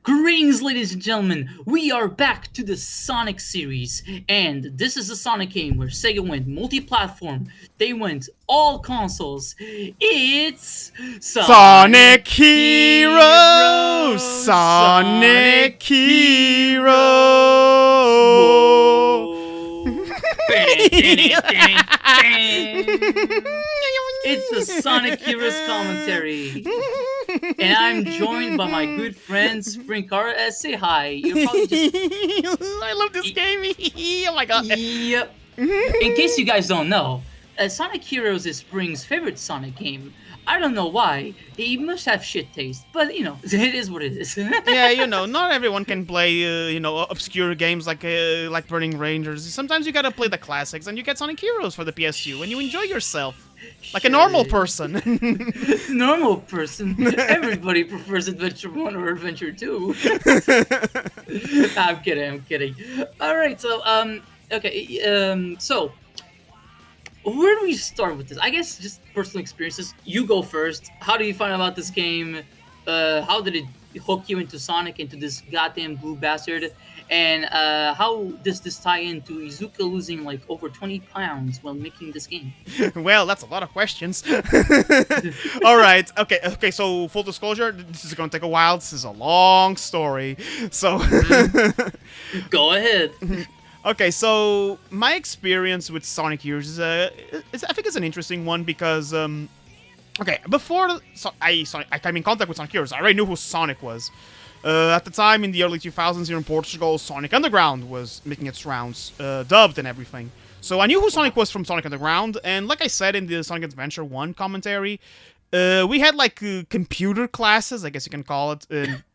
Greetings, ladies and gentlemen. We are back to the Sonic series, and this is a Sonic game where Sega went multi-platform. They went all consoles. It's Sonic Sonic Heroes! Heroes. Sonic Sonic Heroes! Heroes. Whoa. It's the Sonic Heroes commentary. And I'm joined by my good friend Sprinkar. Say hi. You're probably just. I love this game. Oh my god. Yep. In case you guys don't know, Sonic Heroes is Spring's favorite Sonic game. I don't know why. He must have shit taste, but it is what it is. Yeah, not everyone can play, obscure games like Burning Rangers. Sometimes you gotta play the classics, and you get Sonic Heroes for the PS2, and you enjoy yourself. Like a normal person. Normal person. Everybody prefers Adventure 1 or Adventure 2. I'm kidding. Alright, so where do we start with this? I guess just personal experiences. You go first. How do you find out about this game? How did it hook you into Sonic, into this goddamn blue bastard? And how does this tie into Izuka losing like over 20 pounds while making this game? Well, that's a lot of questions. All right. Okay. So, full disclosure, this is going to take a while. This is a long story. So, Go ahead. okay. So, my experience with Sonic Heroes I think it's an interesting one because, okay, before I came in contact with Sonic Heroes, I already knew who Sonic was. At the time, in the early 2000s here in Portugal, Sonic Underground was making its rounds, dubbed and everything. So I knew who Sonic was from Sonic Underground, and like I said in the Sonic Adventure 1 commentary, we had like computer classes, I guess you can call it,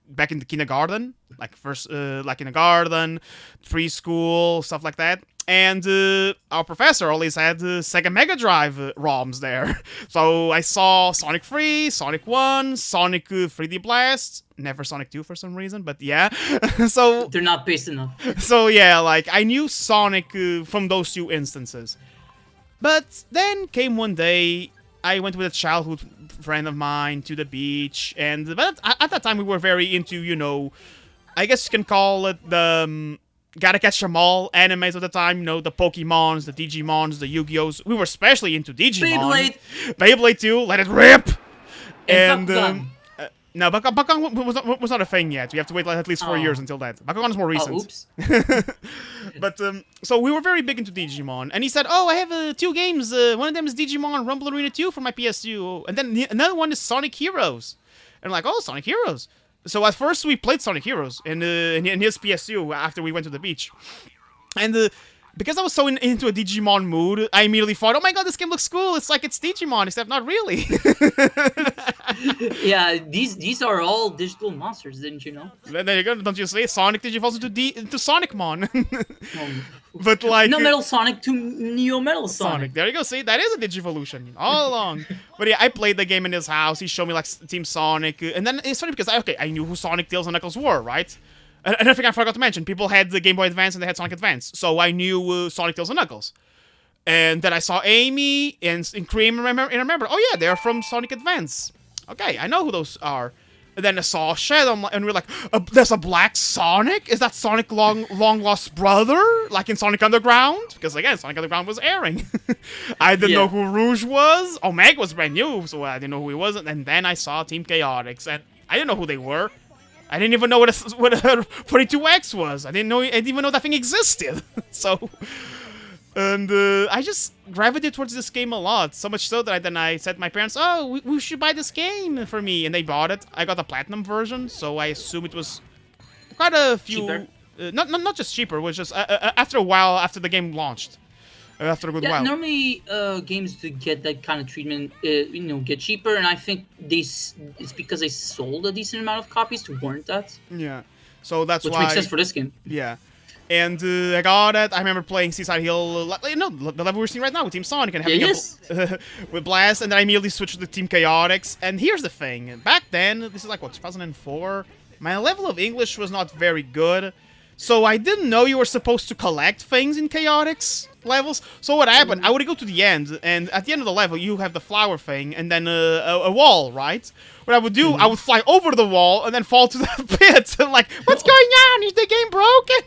back in the kindergarten, like kindergarten, preschool, stuff like that. And our professor always had Sega Mega Drive ROMs there. So I saw Sonic 3, Sonic 1, Sonic 3D Blast, never Sonic 2 for some reason, but yeah. So They're not based enough. so yeah, like I knew Sonic from those two instances. But then came one day, I went with a childhood friend of mine to the beach, and but at that time we were very into, I guess you can call it the Gotta Catch 'Em All animes at the time, the Pokemons, the Digimons, the Yu-Gi-Ohs. We were especially into Digimon. Beyblade 2, let it rip! And Bakugan. No, Bakugan was not a thing yet. We have to wait like at least 4 years until that. Bakugan is more recent. Oops. But, so we were very big into Digimon. And he said, oh, I have 2 games. One of them is Digimon Rumble Arena 2 for my PS2. And then another one is Sonic Heroes. And I'm like, oh, Sonic Heroes. So at first we played Sonic Heroes in his PS2 after we went to the beach. And because I was so into a Digimon mood, I immediately thought, oh my god, this game looks cool. It's like it's Digimon, except not really. Yeah, these are all digital monsters, didn't you know? There you go. Don't you say Sonic Digivolves into Sonicmon? Um, But like no Metal Sonic to Neo Metal Sonic. There you go. See, that is a Digivolution all along. But yeah, I played the game in his house. He showed me like Team Sonic, and then it's funny because I knew who Sonic, Tails, and Knuckles were, right? And I think I forgot to mention, people had the Game Boy Advance and they had Sonic Advance, so I knew Sonic, Tails, and Knuckles. And then I saw Amy and Cream, and I remember, oh yeah, they're from Sonic Advance. Okay, I know who those are. And then I saw Shadow, and we were like, there's a Black Sonic? Is that Sonic long lost brother? Like in Sonic Underground? Because again, Sonic Underground was airing. I didn't know who Rouge was. Omega was brand new, so I didn't know who he was. And then I saw Team Chaotix, and I didn't know who they were. I didn't even know what a 42X was. I didn't even know that thing existed. So... And I just gravitated towards this game a lot, so much so that I said to my parents, oh, we should buy this game for me, and they bought it. I got the Platinum version, so I assume it was quite a few... Cheaper? Not just cheaper, it was just after a while, after the game launched. After a good while. Normally, games to get that kind of treatment, get cheaper, and I think it's because they sold a decent amount of copies to warrant that. Yeah, so that's which why... makes sense for this game. Yeah. And I got it. I remember playing Seaside Hill, the level we're seeing right now with Team Sonic and having with Blast, and then I immediately switched to Team Chaotix. And here's the thing: back then, this is like what 2004. My level of English was not very good, So I didn't know you were supposed to collect things in chaotics levels. So what happened? I would go to the end, and at the end of the level, you have the flower thing, and then a wall, right? What I would do, I would fly over the wall and then fall to the pit. And like, what's going on? Is the game broken?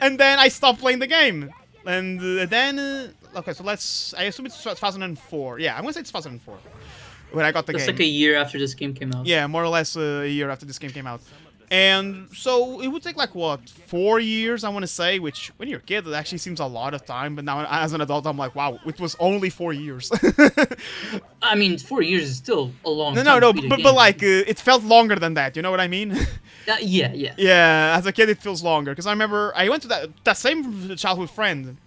And then I stopped playing the game. And then, okay, so I assume it's 2004. Yeah, I'm gonna say it's 2004 when I got the game. That's like a year after this game came out. Yeah, more or less a year after this game came out. And so it would take like, what, 4 years, I want to say, which when you're a kid, it actually seems a lot of time. But now as an adult, I'm like, wow, it was only 4 years. I mean, 4 years is still a long time. No, but like, it felt longer than that, you know what I mean? Yeah. Yeah, as a kid, it feels longer. Because I remember I went to that same childhood friend.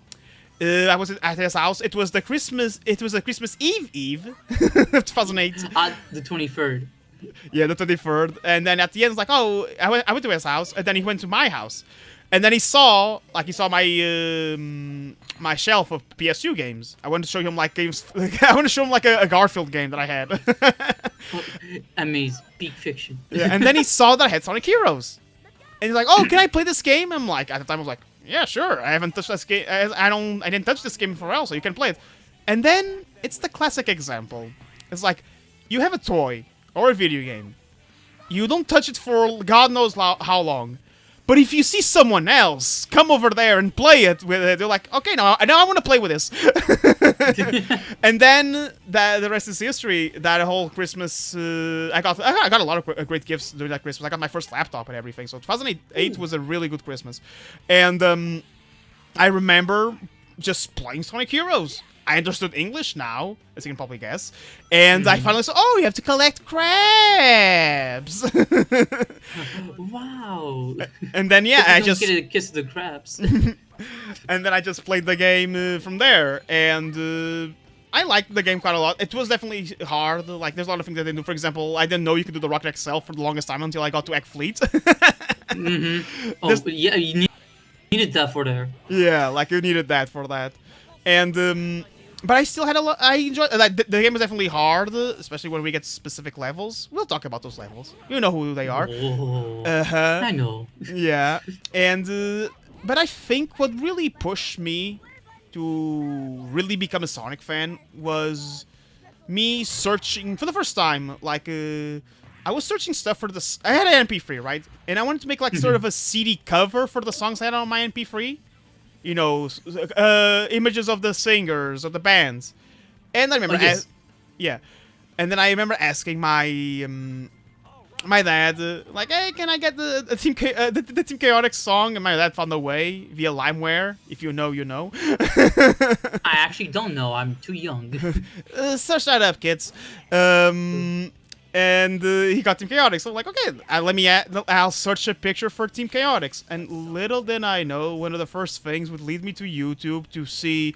I was at his house. It was a Christmas Eve, 2008. The 23rd. Yeah, the 23rd. And then at the end, it's like, oh, I went to his house, and then he went to my house. And then he saw my my shelf of PS2 games. I wanted to show him like games. I want to show him like a Garfield game that I had. Amazing, peak fiction. Yeah, and then he saw that I had Sonic Heroes, and he's like, "Oh, can I play this game?" I'm like, at the time, I was like, "Yeah, sure. I haven't touched this game. I didn't touch this game for else, so you can play it." And then it's the classic example. It's like, you have a toy or a video game. You don't touch it for God knows how long. But if you see someone else come over there and play it with it, they're like, okay, now I want to play with this. And then the rest is history. That whole Christmas, I got a lot of great gifts during that Christmas. I got my first laptop and everything. So 2008 was a really good Christmas. And I remember just playing Sonic Heroes. I understood English now, as you can probably guess. And I finally saw, oh, you have to collect crabs. Wow. And then, yeah, I just get a kiss of the crabs. and then I just played the game from there. And I liked the game quite a lot. It was definitely hard. Like, there's a lot of things that I didn't do. For example, I didn't know you could do the Rocket XL for the longest time until I got to Egg Fleet. Oh, yeah, you needed that for there. Yeah, like, you needed that for that. And, but I still had a lot. I enjoyed the game was definitely hard, especially when we get specific levels. We'll talk about those levels. You know who they are. Oh, I know. Yeah, and but I think what really pushed me to really become a Sonic fan was me searching for the first time. Like, I was searching stuff for this. I had an MP3, right? And I wanted to make like sort of a CD cover for the songs I had on my MP3. You know, images of the singers, of the bands. And I remember, yeah. And then I remember asking my my dad, like, hey, can I get the Team Chaotic song? And my dad found a way via LimeWare. If you know, you know. I actually don't know. I'm too young. Search that up, kids. And he got Team Chaotix. So I'm like, okay, I'll search a picture for Team Chaotix. And little did I know, one of the first things would lead me to YouTube to see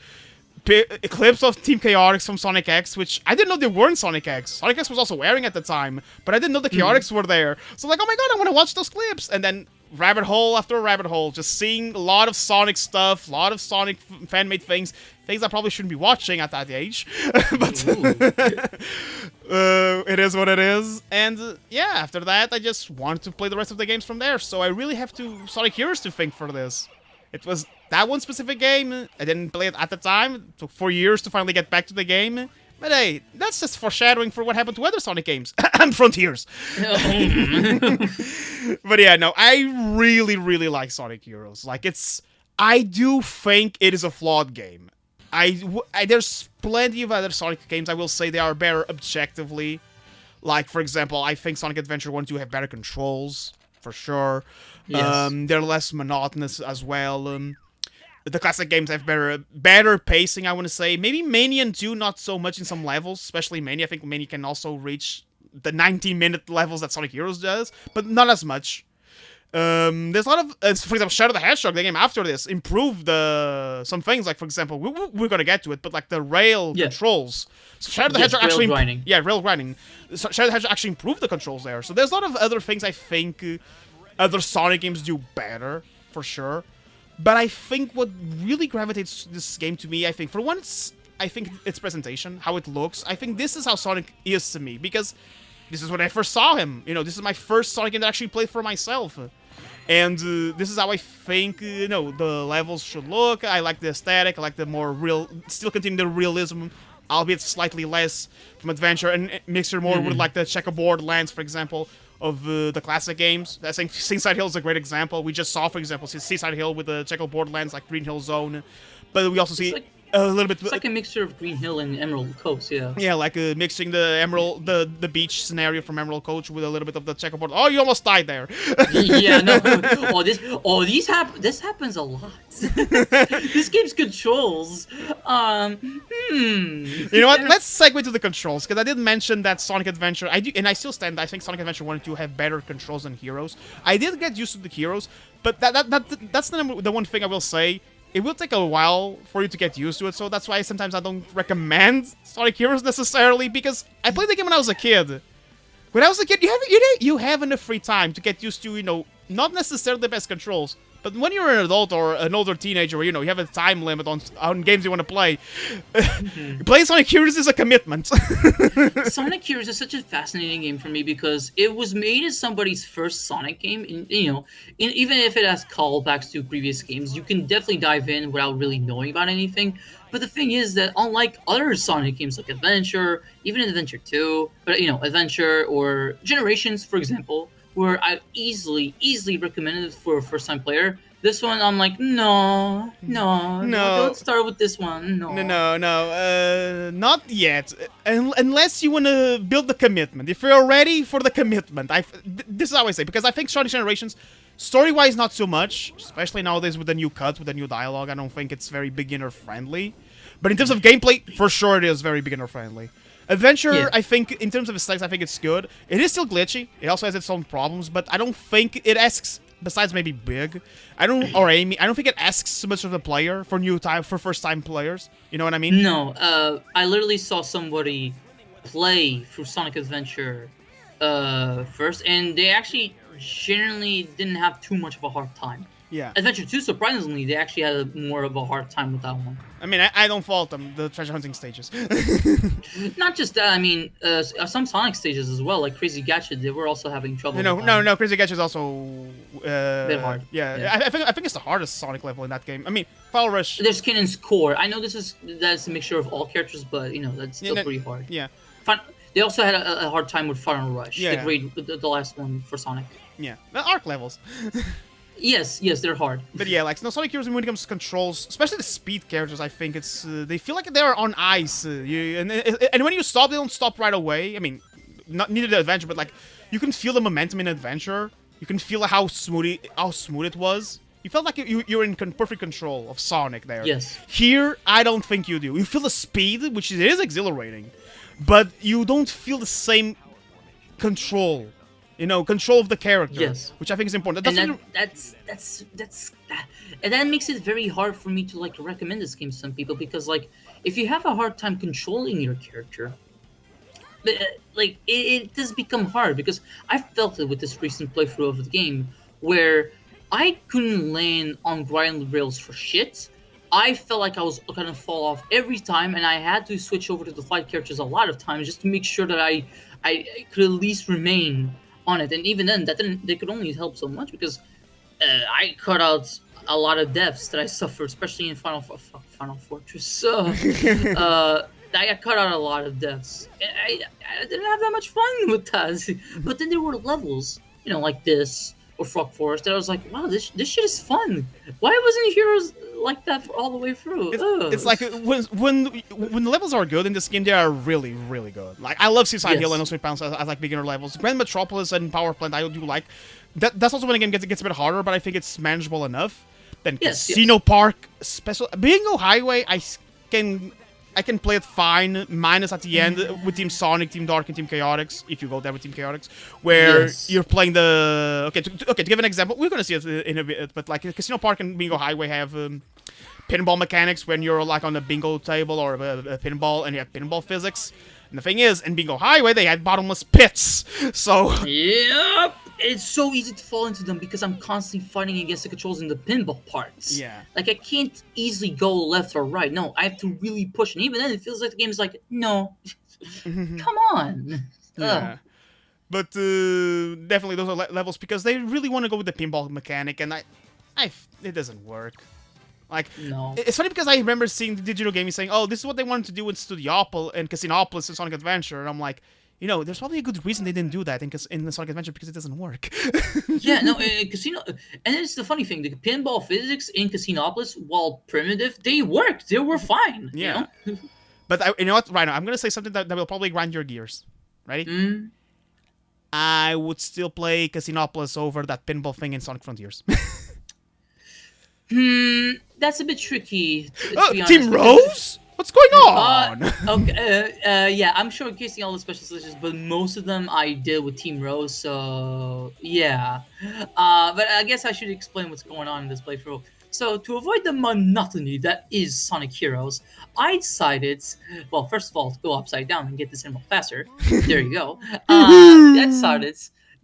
clips of Team Chaotix from Sonic X, which I didn't know they were in Sonic X. Sonic X was also wearing at the time, but I didn't know the Chaotix were there. So I'm like, oh my god, I want to watch those clips. And then rabbit hole after rabbit hole, just seeing a lot of Sonic stuff, a lot of Sonic fan-made things I probably shouldn't be watching at that age. But it is what it is. And yeah, after that, I just wanted to play the rest of the games from there. So I really have to Sonic Heroes to thank for this. It was that one specific game. I didn't play it at the time. It took 4 years to finally get back to the game. But hey, that's just foreshadowing for what happened to other Sonic games. And Frontiers. But yeah, no, I really, really like Sonic Heroes. Like, I do think it is a flawed game. There's plenty of other Sonic games I will say they are better objectively. Like, for example, I think Sonic Adventure 1 and 2 have better controls, for sure. Yes. They're less monotonous as well. The classic games have better pacing, I want to say. Maybe Mania and 2, not so much in some levels, especially Mania. I think Mania can also reach the 19-minute levels that Sonic Heroes does, but not as much. There's a lot of, for example, Shadow the Hedgehog, the game after this, improved some things. Like, for example, we're gonna get to it, but like the rail controls. So Shadow the Hedgehog actually, rail grinding. So Shadow the Hedgehog actually improved the controls there. So there's a lot of other things I think other Sonic games do better, for sure. But I think what really gravitates this game to me, I think, for one, I think its presentation, how it looks. I think this is how Sonic is to me, because this is when I first saw him. You know, this is my first Sonic game that I actually played for myself. And this is how I think the levels should look. I like the aesthetic. I like the more real, still continue the realism, albeit slightly less from adventure, and mixture more with like the checkerboard lands, for example, of the classic games. I think Seaside Hill is a great example. We just saw, for example, Seaside Hill with the checkerboard lands like Green Hill Zone, but we also see like, a little bit. It's like a mixture of Green Hill and Emerald Coast, yeah. Yeah, like mixing the beach scenario from Emerald Coast with a little bit of the checkerboard. Oh, you almost died there. Yeah, no. This happens a lot. This game's controls. You know what? Let's segue to the controls, because I did mention that Sonic Adventure. I still stand. I think Sonic Adventure 1 and 2 have better controls than Heroes. I did get used to the Heroes, but that's the one thing I will say. It will take a while for you to get used to it, so that's why sometimes I don't recommend Sonic Heroes necessarily, because I played the game when I was a kid. When I was a kid, you have enough free time to get used to, not necessarily the best controls, but when you're an adult or an older teenager, where, you have a time limit on games you want to play, playing Sonic Heroes is a commitment. Sonic Heroes is such a fascinating game for me because it was made as somebody's first Sonic game. And, even if it has callbacks to previous games, you can definitely dive in without really knowing about anything. But the thing is that unlike other Sonic games like Adventure, even Adventure 2, but Adventure or Generations, for example, where I easily recommend it for a first-time player. This one, I'm like, no, don't start with this one. No, not yet. Unless you want to build the commitment. If you're ready for the commitment, this is how I say, because I think Sonic Generations, story-wise, not so much, especially nowadays with the new cuts, with the new dialogue. I don't think it's very beginner-friendly. But in terms of gameplay, for sure it is very beginner-friendly. Adventure, yeah. I think, in terms of aesthetics, I think it's good. It is still glitchy. It also has its own problems, but I don't think it asks, besides maybe Big, or Amy, I don't think it asks so much of the player for first-time players. You know what I mean? No, I literally saw somebody play through Sonic Adventure first, and they actually generally didn't have too much of a hard time. Yeah. Adventure 2, surprisingly, they actually had more of a hard time with that one. I mean, I don't fault them, the treasure hunting stages. Not just that, I mean, some Sonic stages as well, like Crazy Gadget, they were also having trouble. No, Crazy Gadget is also a bit hard. Yeah. I think it's the hardest Sonic level in that game. I mean, Foul Rush. There's Cannon's Core. I know that's a mixture of all characters, but that's still pretty hard. Yeah. They also had a hard time with Final Rush. Yeah. The last one for Sonic. Yeah, the arc levels. Yes, they're hard. But yeah, like Sonic Heroes, when it comes to controls, especially the speed characters, I think it's they feel like they're on ice. And when you stop, they don't stop right away. I mean, neither the Adventure, but like you can feel the momentum in Adventure. You can feel how smooth it was. You felt like you're in perfect control of Sonic there. Yes. Here, I don't think you do. You feel the speed, which is exhilarating, but you don't feel the same control. Control of the character, yes, which I think is important. And that makes it very hard for me to recommend this game to some people because if you have a hard time controlling your character, it does become hard because I felt it with this recent playthrough of the game where I couldn't land on grind rails for shit. I felt like I was gonna fall off every time, and I had to switch over to the fight characters a lot of times just to make sure that I could at least remain on it. And even then, they could only help so much because I cut out a lot of deaths that I suffered, especially in Final Fortress. I cut out a lot of deaths. And I didn't have that much fun with that. But then there were levels, like this or Frog Forest, that I was like, wow, this shit is fun. Why wasn't Heroes like that all the way through? It's like when the levels are good in this game, they are really, really good. Like I love Seaside Hill and also Pounce as like beginner levels. Grand Metropolis and Power Plant I do like. That's also when the game gets a bit harder, but I think it's manageable enough. Then Casino Park, Bingo Highway, I can play it fine, minus at the end with Team Sonic, Team Dark, and Team Chaotix, if you go there with Team Chaotix, where you're playing the... Okay, to give an example, we're going to see it in a bit, but like Casino Park and Bingo Highway have pinball mechanics when you're like on a bingo table or a pinball, and you have pinball physics. And the thing is, in Bingo Highway, they had bottomless pits, so... Yep! It's so easy to fall into them because I'm constantly fighting against the controls in the pinball parts. Yeah. Like, I can't easily go left or right. No, I have to really push. And even then, it feels like the game is like, no, come on. Yeah. But definitely those are levels because they really want to go with the pinball mechanic, and it doesn't work. Like, No. it's funny because I remember seeing the digital gaming saying, "Oh, this is what they wanted to do in Studiopolis and Casinopolis and Sonic Adventure," and I'm like, there's probably a good reason they didn't do that in the Sonic Adventure because it doesn't work. Yeah, no, Casino, and it's the funny thing: the pinball physics in Casinopolis, while primitive, they worked. They were fine. Yeah. You know? But you know what, Rhino? I'm gonna say something that will probably grind your gears. Ready? Mm. I would still play Casinopolis over that pinball thing in Sonic Frontiers. That's a bit tricky. To be honest, Team Rose? What's going on? Okay, yeah, I'm showcasing all the special solutions, but most of them I did with Team Rose, so yeah. But I guess I should explain what's going on in this playthrough. So to avoid the monotony that is Sonic Heroes, I decided, well, first of all, to go upside down and get this animal faster. There you go. I decided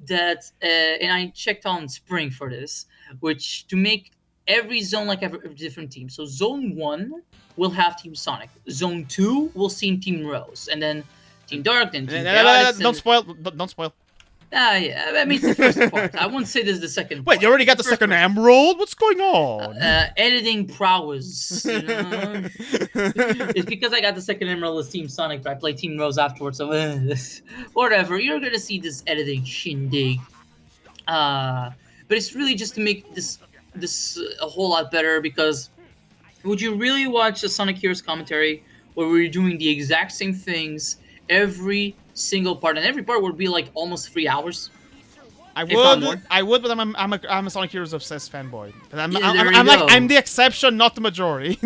that, and I checked on Spring for this, which to make every zone like a different team. So Zone 1 will have Team Sonic. Zone 2 will see Team Rose. And then Team Dark, then Team Chaos. Don't spoil. Don't spoil. Yeah, I mean, it's the first part. I won't say this is the second part. Wait, you already got the second emerald? What's going on? Editing prowess, you know? It's because I got the second emerald as Team Sonic, but I played Team Rose afterwards, so whatever. You're gonna see this editing shindig. But it's really just to make this a whole lot better, because would you really watch a Sonic Heroes commentary where we're doing the exact same things every single part, and every part would be like almost 3 hours? I would, but I'm a Sonic Heroes obsessed fanboy. Yeah, I'm the exception, not the majority.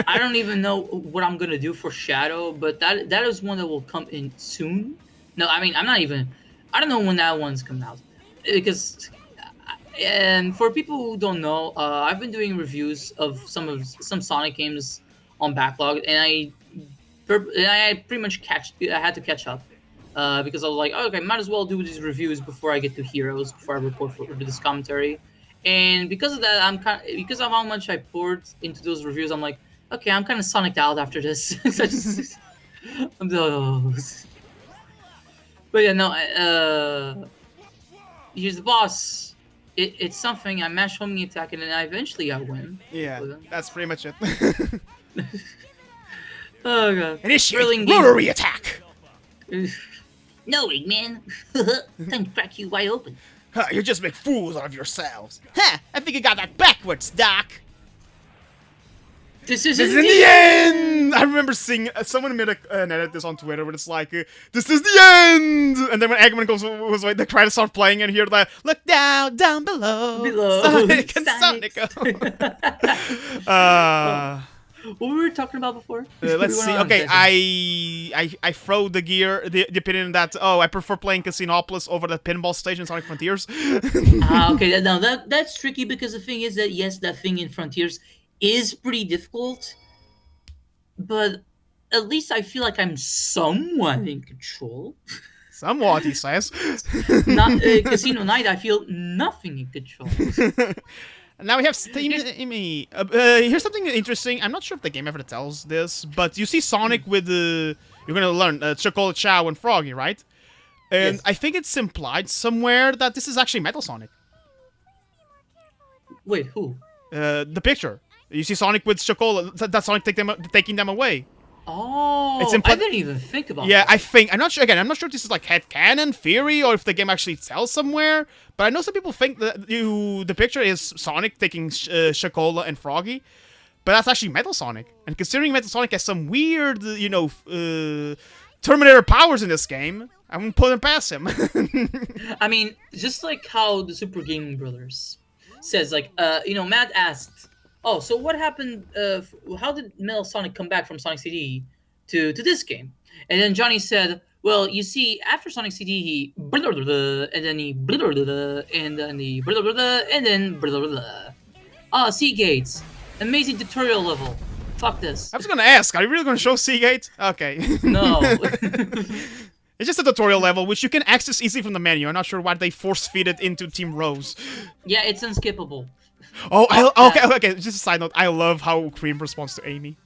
I don't even know what I'm gonna do for Shadow, but that is one that will come in soon. No, I mean I don't know when that one's coming out, because. And for people who don't know, I've been doing reviews of some Sonic games on Backlog, and I pretty much I had to catch up because I was like, oh, okay, might as well do these reviews before I get to Heroes, before I record for this commentary. And because of that, because of how much I poured into those reviews, I'm like, okay, I'm kind of Sonic'd out after this. I'm those. But yeah, no. Here's the boss. It's something. I mash homing attack, and then eventually I win. Yeah, that's pretty much it. Oh god. Initiate rotary attack! No, Eggman. Time to crack you wide open. You just make fools out of yourselves. I think you got that backwards, Doc. This is in the end! I remember seeing someone made an edit this on Twitter where it's like, this is the end! And then when Eggman was like, the credits start playing and hear that, look down below. Sonic and Sonic. What were we talking about before? Let's see. Okay, I throw the opinion that, I prefer playing Casinopolis over the pinball stage in Sonic Frontiers. Okay, now that's tricky, because the thing is that, yes, that thing in Frontiers is pretty difficult, but at least I feel like I'm somewhat in control. Somewhat, he says. Not Casino Night, I feel nothing in control. Now we have Team Amy. Here's something interesting. I'm not sure if the game ever tells this, but you see Sonic with you're gonna learn Chocolate Chow and Froggy, right? And yes. I think it's implied somewhere that this is actually Metal Sonic. Wait, who? The picture. You see Sonic with Chocola. That's Sonic taking them away. Oh, I didn't even think about that. Yeah, I'm not sure. Again, I'm not sure if this is like headcanon theory or if the game actually tells somewhere. But I know some people think that the picture is Sonic taking Chocola and Froggy. But that's actually Metal Sonic. And considering Metal Sonic has some weird, Terminator powers in this game, I wouldn't put him past him. I mean, just like how the Super Gaming Brothers says, like, Matt asked, oh, so what happened? How did Metal Sonic come back from Sonic CD to this game? And then Johnny said, well, you see, after Sonic CD, he and then he and then he and then Seagates, amazing tutorial level. Fuck this. I was gonna ask, are you really gonna show Seagate? Okay. No. It's just a tutorial level, which you can access easily from the menu. I'm not sure why they force-feed it into Team Rose. Yeah, it's unskippable. Oh, okay. Just a side note. I love how Cream responds to Amy.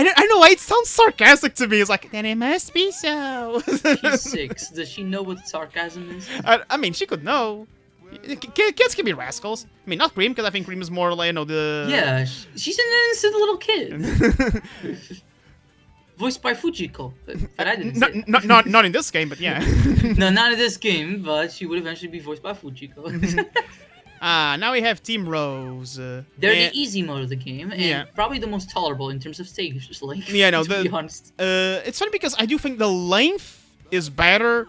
I know it sounds sarcastic to me. It's like, then it must be so. She's 6. Does she know what sarcasm is? I mean, she could know. Kids can be rascals. I mean, not Cream, because I think Cream is more like, the... Yeah, she's an innocent little kid. Voiced by Fujiko. But I didn't say that. Not in this game, but yeah. No, not in this game, but she would eventually be voiced by Fujiko. Now we have Team Rose. They're the easy mode of the game, and probably the most tolerable in terms of stage length. Yeah, no, to be honest. It's funny because I do think the length is better.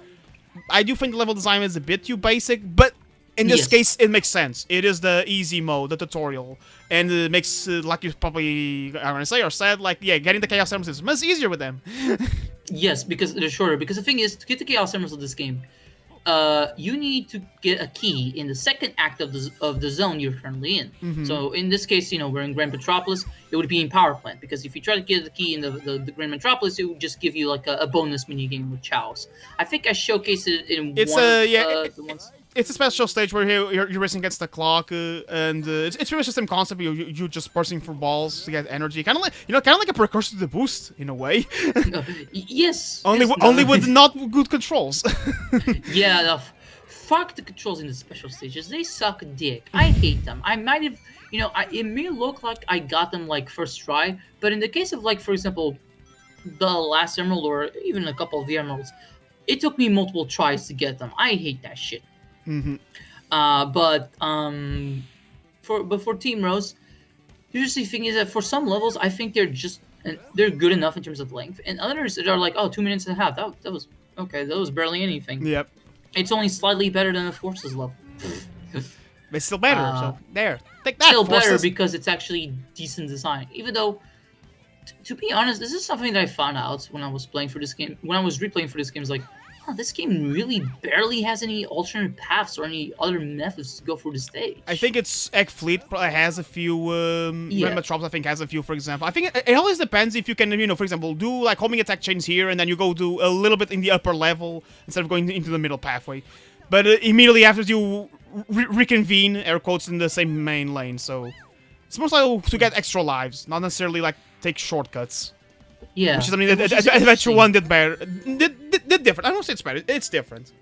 I do think the level design is a bit too basic, but in this case, it makes sense. It is the easy mode, the tutorial, and it makes, like you probably are gonna say or said, like, getting the Chaos Emeralds is much easier with them. Yes, because they're shorter. Because the thing is, to get the Chaos Emeralds of this game, you need to get a key in the second act of the zone you're currently in. So in this case, we're in Grand Metropolis. It would be in Power Plant, because if you try to get the key in the Grand Metropolis, it would just give you like a bonus mini game with Chows. I think I showcased it in the ones. It's a special stage where you're racing against the clock, and it's pretty much the same concept. You're just bursting for balls to get energy, kind of like a precursor to the boost in a way. Yes. Only with not good controls. Yeah, fuck the controls in the special stages. They suck dick. I hate them. I might have, it may look like I got them like first try, but in the case of like, for example, the last emerald or even a couple of the emeralds, it took me multiple tries to get them. I hate that shit. But for Team Rose, the interesting thing is that for some levels, I think they're good enough in terms of length, and others that are like, 2 minutes and a half. That was okay. That was barely anything. Yep. It's only slightly better than the Forces level. It's still better. So there, take that. Still Forces. better because it's actually decent design. Even though, to be honest, this is something that I found out when I was playing for this game. When I was replaying for this game, it's like, this game really barely has any alternate paths or any other methods to go through the stage. I think it's Egg Fleet probably has a few. Grand Metropolis, I think, has a few, for example. I think it always depends if you can, for example, do like homing attack chains here, and then you go do a little bit in the upper level instead of going into the middle pathway. But immediately after you reconvene, air quotes, in the same main lane. So it's most likely to get extra lives, not necessarily like take shortcuts. Yeah. Which is something that Adventure 1 did better. Did different. I don't say it's better. It's different.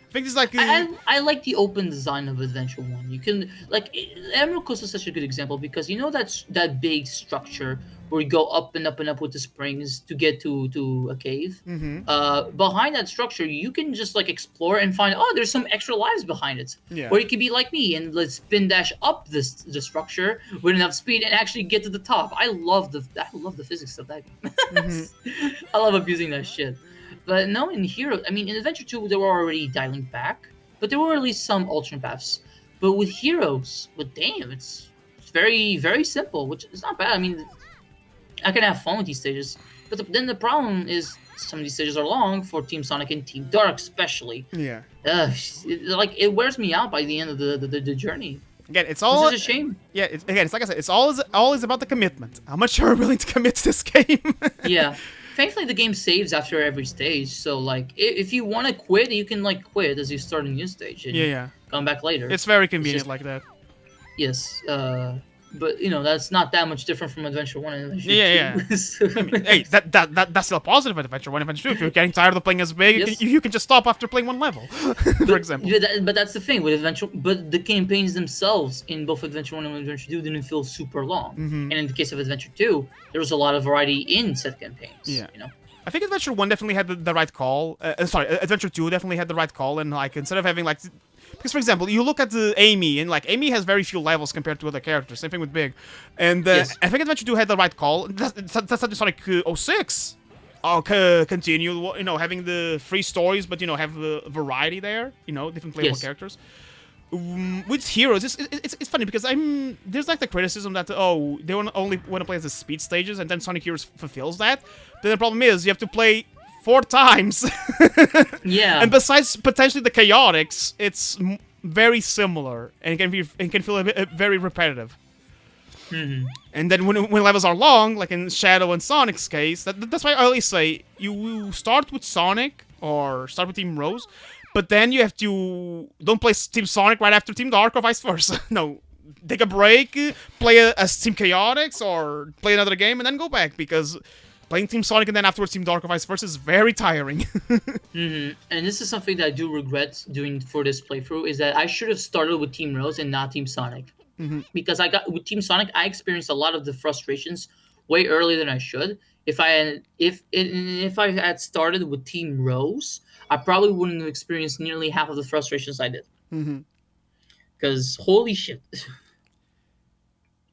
I think it's like... I like the open design of Adventure 1. You can... Like, Emerald Coast is such a good example because you know that big structure where you go up and up and up with the springs to get to a cave? Behind that structure, you can just, like, explore and find, there's some extra lives behind it. Yeah. Or you could be like me and let's spin dash up the structure with enough speed and actually get to the top. I love the physics of that game. I love abusing that shit. But no, in Hero, I mean, in Adventure 2, they were already dialing back, but there were at least some alternate paths. But with Heroes, it's very, very simple, which is not bad. I mean, I can have fun with these stages, but then the problem is some of these stages are long for Team Sonic and Team Dark, especially. Yeah. It wears me out by the end of the journey. Again, it's all... It's a shame. Yeah, it's like I said, it's always about the commitment. How much are you willing to commit to this game? Yeah. Thankfully, the game saves after every stage, so, like, if you want to quit, you can, like, quit as you start a new stage and come back later. It's very convenient like that. Yes, but, that's not that much different from Adventure 1 and Adventure 2. Yeah. So, I mean, hey, that's still positive in Adventure 1 and Adventure 2. If you're getting tired of playing as big, you can just stop after playing one level, for example. But that's the thing with Adventure... But the campaigns themselves in both Adventure 1 and Adventure 2 didn't feel super long. And in the case of Adventure 2, there was a lot of variety in set campaigns. Yeah. I think Adventure 1 definitely had the right call. Adventure 2 definitely had the right call, and, like, instead of having, like... Because, for example, you look at Amy, and, like, Amy has very few levels compared to other characters. Same thing with Big. And I think Adventure 2 had the right call. That's how Sonic 06 continue, having the 3 stories, but, have the variety there, different playable characters. With Heroes, it's funny because there's like the criticism that they only want to play as the speed stages, and then Sonic Heroes fulfills that. Then the problem is you have to play 4 times. Yeah. And besides potentially the chaotics, it's very similar and it can feel very repetitive. And then when levels are long, like in Shadow and Sonic's case, that's why I always say you start with Sonic or start with Team Rose. But then you have to... Don't play Team Sonic right after Team Dark or vice versa. No. Take a break, play as Team Chaotix, or play another game, and then go back. Because Playing Team Sonic and then afterwards Team Dark or vice versa is very tiring. And this is something that I do regret doing for this playthrough is that I should have started with Team Rose and not Team Sonic. Because I got with Team Sonic, I experienced a lot of the frustrations way earlier than I should. If I had started with Team Rose, I probably wouldn't have experienced nearly half of the frustrations I did. Because holy shit.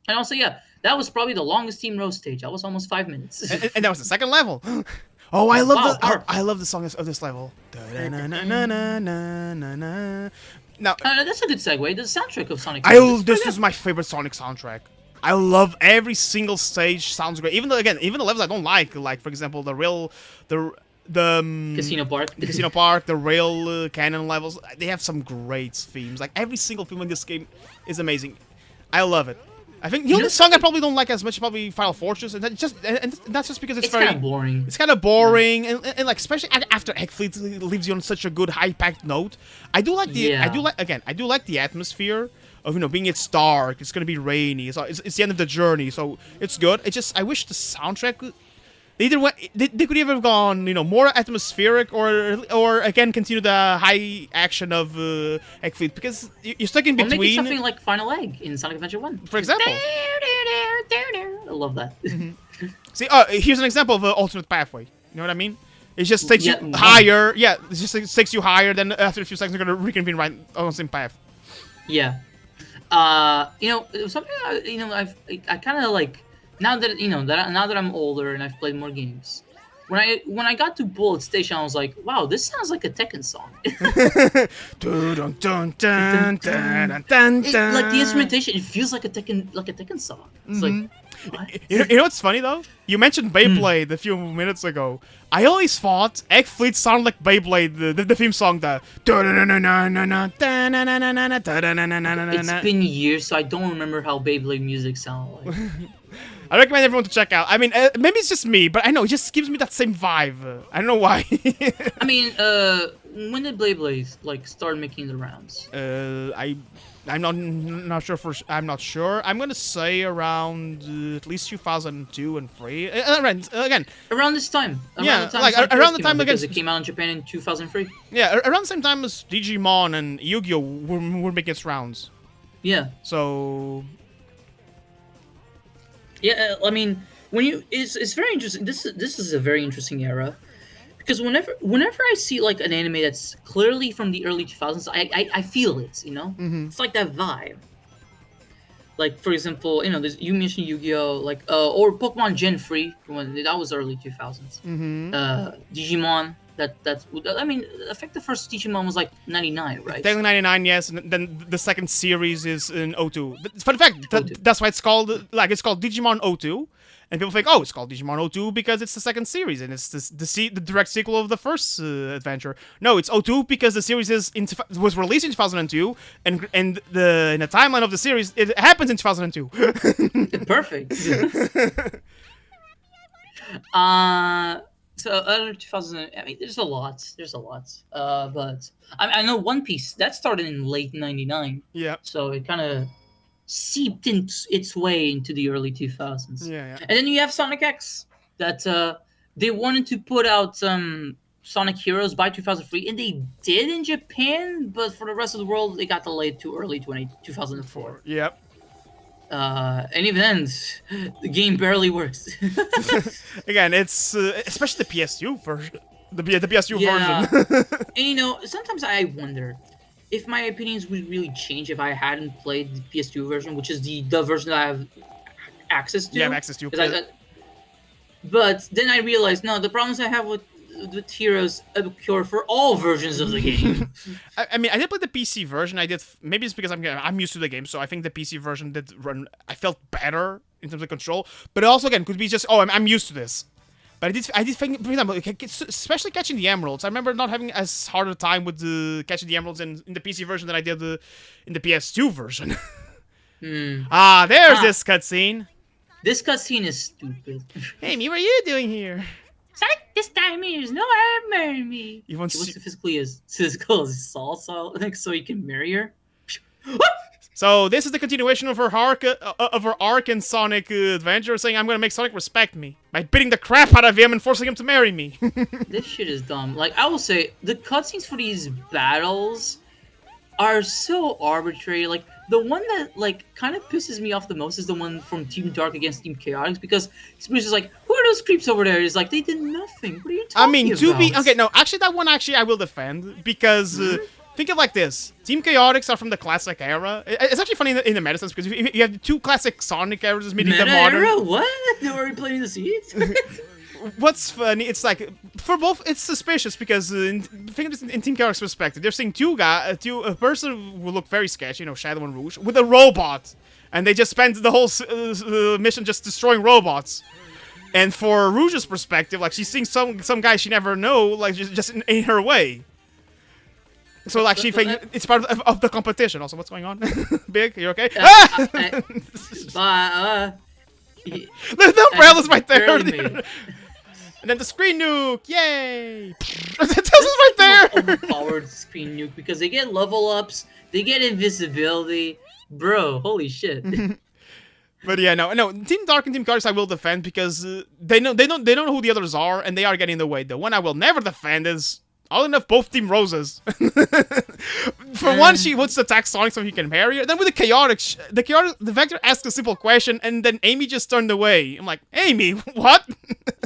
And also, yeah, that was probably the longest Team Rose stage. That was almost 5 minutes. And that was the second level. Oh, I love Wow, I love the song of this level. Now, that's a good segue. The soundtrack of Sonic. this is my favorite Sonic soundtrack. I love every single stage. Sounds great. Even the levels I don't like for example the Casino Park, the rail cannon levels. They have some great themes. Like every single theme in this game is amazing. I love it. I think the only song I probably don't like as much is probably Final Fortress, and that's just because it's very kind of boring. It's kind of boring, and like especially after Egg Fleet leaves you on such a good high-packed note. I do like the atmosphere of being it's dark, it's gonna be rainy, it's the end of the journey, so it's good. I wish the soundtrack. They could either have gone, more atmospheric or again continue the high action of Egg Fleet because you're stuck in between. Or make it something like Final Egg in Sonic Adventure 1. For example. I love that. See, here's an example of an alternate pathway. You know what I mean? It just takes you higher. Yeah, it just takes you higher. Then after a few seconds, you're gonna reconvene right on the same path. Yeah. Something I kind of like. Now that I'm older and I've played more games, when I got to Bullet Station, I was like, wow, this sounds like a Tekken song. Like the instrumentation, it feels like a Tekken song. It's like, what? You know what's funny though? You mentioned Beyblade a few minutes ago. I always thought Egg Fleet sounded like Beyblade, the theme song. It's been years, so I don't remember how Beyblade music sounded like. I recommend everyone to check out. I mean, maybe it's just me, but I know it just gives me that same vibe. I don't know why. I mean, when did Beyblade start making the rounds? I'm not sure I'm not sure. I'm gonna say around at least 2002 and 3. Around this time. Around the time again. Because it came out in Japan in 2003. Yeah, around the same time as Digimon and Yu-Gi-Oh were making its rounds. Yeah. So. Yeah, I mean, it's very interesting. This is a very interesting era, because whenever I see an anime that's clearly from the early 2000s, I feel it. It's like that vibe. Like for example, you mentioned Yu-Gi-Oh, or Pokemon Gen 3 that was early 2000s. Digimon. I mean, I think the first Digimon was 99, right? Technically 99, yes. And then the second series is in 02. Fun fact, that's why it's called Digimon 02. And people think, it's called Digimon 02 because it's the second series and it's the direct sequel of the first adventure. No, it's 02 because the series was released in 2002, and in the timeline of the series, it happens in 2002. Perfect. So early 2000. I mean, there's a lot. But I know One Piece that started in late '99. Yeah. So it kind of seeped its way into the early 2000s. Yeah. And then you have Sonic X that they wanted to put out Sonic Heroes by 2003, and they did in Japan, but for the rest of the world, they got delayed to early 2004. Yep. And even then, the game barely works. Again, it's especially the PS2 version. The PS2 version. And sometimes I wonder if my opinions would really change if I hadn't played the PS2 version, which is the version that I have access to. Yeah, I have access to. But then I realized, no, the problems I have with Heroes occur for all versions of the game. I mean, I did play the PC version. Maybe it's because I'm used to the game, so I think the PC version did run. I felt better in terms of control, but it also again could be just I'm used to this. But I did think, for example, especially catching the emeralds. I remember not having as hard a time with catching the emeralds in the PC version than I did in the PS2 version. There's this cutscene. This cutscene is stupid. Hey, me, what are you doing here? Sonic, this time there's no marry me. He wants to physically as physical as Saul, so he can marry her. What? So this is the continuation of her arc in Sonic Adventure, saying I'm gonna make Sonic respect me by beating the crap out of him and forcing him to marry me. This shit is dumb. Like, I will say, the cutscenes for these battles are so arbitrary. Like, the one that, like, kind of pisses me off the most is the one from Team Dark against Team Chaotix, because it's just like, who are those creeps over there? It's like, they did nothing. What are you talking I mean, about? okay, no, actually, that one I will defend because think of it like this: Team Chaotix are from the classic era. It's actually funny in the meta sense because you have the two classic Sonic eras meeting the modern. Era? What? They were already planting the seeds? What's funny? It's like for both, it's suspicious because think of this in Team Chaotix perspective, they're seeing a person who look very sketchy, Shadow and Rouge, with a robot, and they just spent the whole mission just destroying robots. And for Rouge's perspective, like she's seeing some guy she never know, like just in her way. So like she thinks it's part of the competition. Also, what's going on? Big, you okay? The umbrella's right there. And then the screen nuke, yay! That tells us right there. Overpowered screen nuke because they get level ups, they get invisibility, bro. Holy shit. But yeah, no. Team Dark and Team Chaotix I will defend because they don't know who the others are, and they are getting in the way. The one I will never defend is all enough both Team Roses. For one, she wants to attack Sonic so he can marry her. Then with the Chaotix, the Vector asks a simple question, and then Amy just turned away. I'm like, Amy, what?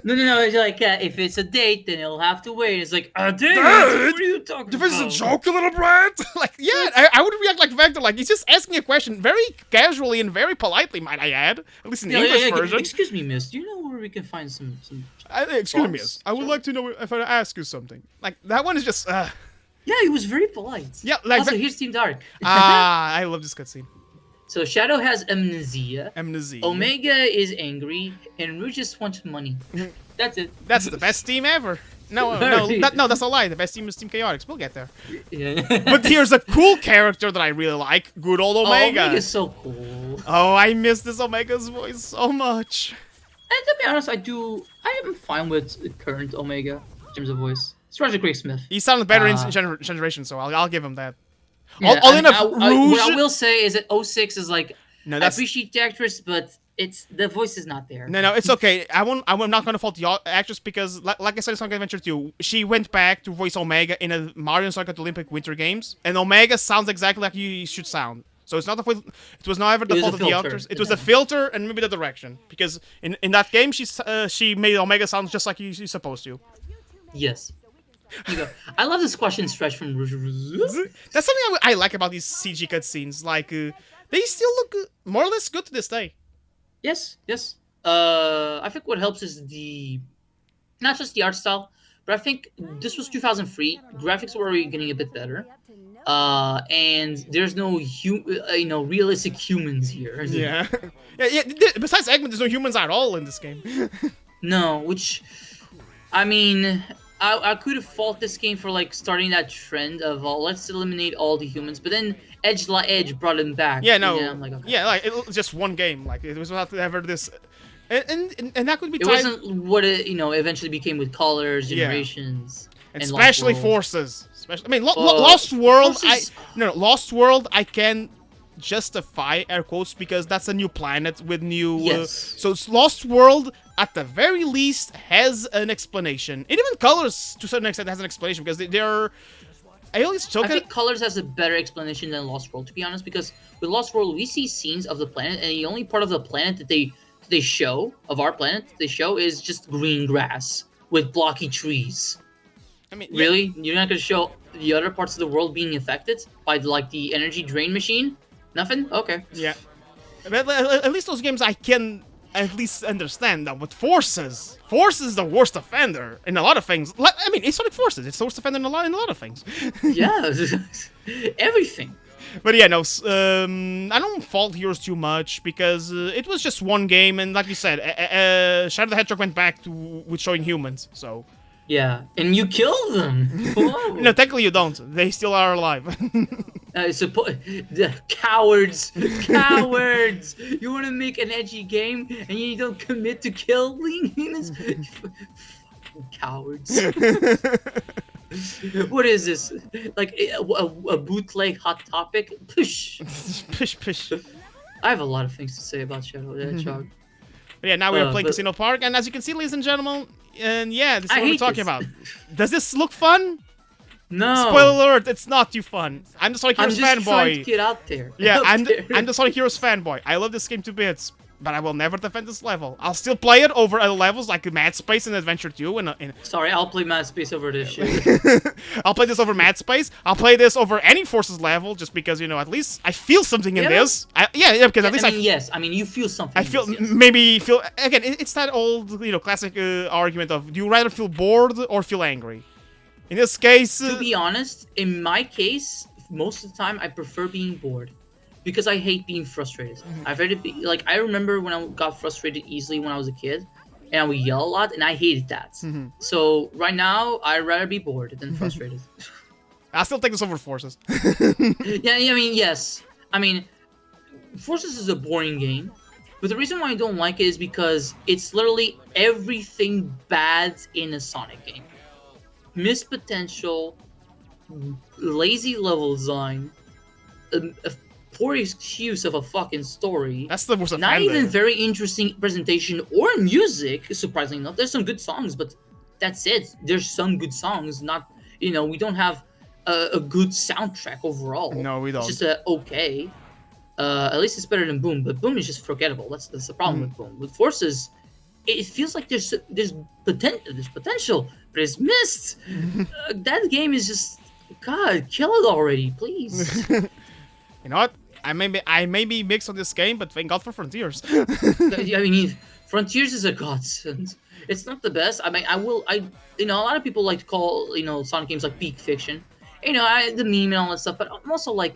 No. It's like, if it's a date, then it'll have to wait. It's like, a date? What are you talking about? This is a joke, you little brat. Like, yeah, I would react like Vector. Like, he's just asking a question very casually and very politely, might I add. At least in the English version. Excuse me, miss. Do you know where we can find some excuse me, miss. I would like to know if I ask you something. Like, that one is just, Yeah, he was very polite. Yeah, like... Also, here's Team Dark. I love this cutscene. So, Shadow has amnesia. Amnesia. Omega is angry. And Rouge just wants money. That's it. That's the best team ever. No, that's a lie. The best team is Team Chaotix. We'll get there. Yeah. But here's a cool character that I really like. Good old Omega. Omega's so cool. Oh, I miss this Omega's voice so much. And to be honest, I am fine with current Omega in terms of voice. It's Roger Craig Smith. He sounded better in Generation, so I'll give him that. Yeah, Rouge. What I will say is that 06 is like, no, I appreciate the actress, but the voice is not there. No, it's okay. I'm not going to fault the actress because, like I said in Sonic Adventure 2, she went back to voice Omega in a Mario Sonic at the Olympic Winter Games, and Omega sounds exactly like you should sound. So it's not the fault. It was not ever the fault of the actors. It was the filter and maybe the direction. Because in that game, she made Omega sound just like she's supposed to. Yes. You go. I love the squash and stretch from Rouge. That's something I like about these CG cutscenes. Like, they still look more or less good to this day. Yes. I think what helps is not just the art style, but I think this was 2003. Graphics were getting a bit better. And there's no realistic humans here. Yeah. Besides Eggman, there's no humans at all in this game. No, which, I mean, I could have fault this game for like starting that trend of let's eliminate all the humans, but then Edge brought him back. Yeah, no. I'm like, okay. Yeah, like it was just one game. Like it was not ever this, and that could be. It wasn't what it eventually became with Colors, Generations, and especially Lost Forces. I mean, Lost World. Forces... Lost World. I can justify air quotes because that's a new planet with new. Yes. So it's Lost World. At the very least, has an explanation. And even Colors, to a certain extent, has an explanation because they're. I think Colors has a better explanation than Lost World, to be honest, because with Lost World, we see scenes of the planet, and the only part of the planet that they show, of our planet, they show is just green grass with blocky trees. I mean, really? You're not going to show the other parts of the world being affected by, like, the energy drain machine? Nothing? Okay. Yeah. But at least those games I can at least understand that. But Forces is the worst offender in a lot of things. I mean, it's Sonic Forces. It's the worst offender in a lot of things. Yeah, everything. But yeah, no, I don't fault Heroes too much because it was just one game, and like you said, Shadow the Hedgehog went back with showing humans, so. Yeah, and you killed them. No, technically you don't. They still are alive. The cowards. You want to make an edgy game and you don't commit to killing humans? Cowards. What is this? Like a bootleg Hot Topic? Push. Push, push. I have a lot of things to say about Shadow the Hedgehog. But yeah, now we are playing But Casino Park, and as you can see, ladies and gentlemen, and yeah, this is I what we're hate talking this. about. Does this look fun? No. Spoiler alert, it's not too fun. I'm the Sonic I'm Heroes just trying to fanboy. get out there. Yeah, Out I'm there. the Sonic Heroes fanboy. I love this game to bits, but I will never defend this level. I'll still play it over other levels like Mad Space and Adventure 2 and Sorry, I'll play Mad Space over this shit. I'll play this over Mad Space. I'll play this over any Forces level just because, you know, at least I feel something in Yeah, this. Yeah, because at least I mean, yes. I mean, you feel something. I feel in this, yes. maybe feel again. It's that old, you know, classic argument of do you rather feel bored or feel angry? In this case, To be honest, in my case, most of the time I prefer being bored because I hate being frustrated. I've read it like I remember when I got frustrated easily when I was a kid, and I would yell a lot, and I hated that. So right now, I'd rather be bored than frustrated. I'll still take this over Forces. Yeah, I mean, yes. I mean, Forces is a boring game, but the reason why I don't like it is because it's literally everything bad in a Sonic game. Missed potential, lazy level design, a poor excuse of a fucking story. That's the most Not offending. even very interesting presentation or music, surprisingly enough. There's some good songs, but that's it. There's some good songs, not, you know, we don't have a good soundtrack overall. No, we don't. It's just okay. At least it's better than Boom, but Boom is just forgettable. That's the problem with Boom. With Forces, it feels like there's potential, but it's missed. That game is just, God, kill it already, please. You know what? I may be mixed on this game, but thank God for Frontiers. I mean, Frontiers is a godsend. It's not the best. I mean, you know, a lot of people like to call, you know, Sonic games like peak fiction. You know, the meme and all that stuff, but I'm also like,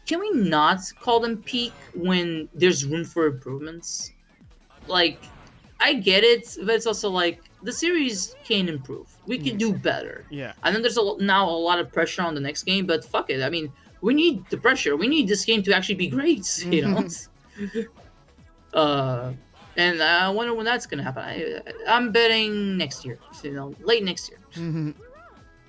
can we not call them peak when there's room for improvements? Like, I get it, but it's also like the series can improve. We can do better. Yeah. I know there's now a lot of pressure on the next game, but fuck it. I mean, we need the pressure. We need this game to actually be great. You know. And I wonder when that's gonna happen. I'm betting next year. You know, late next year.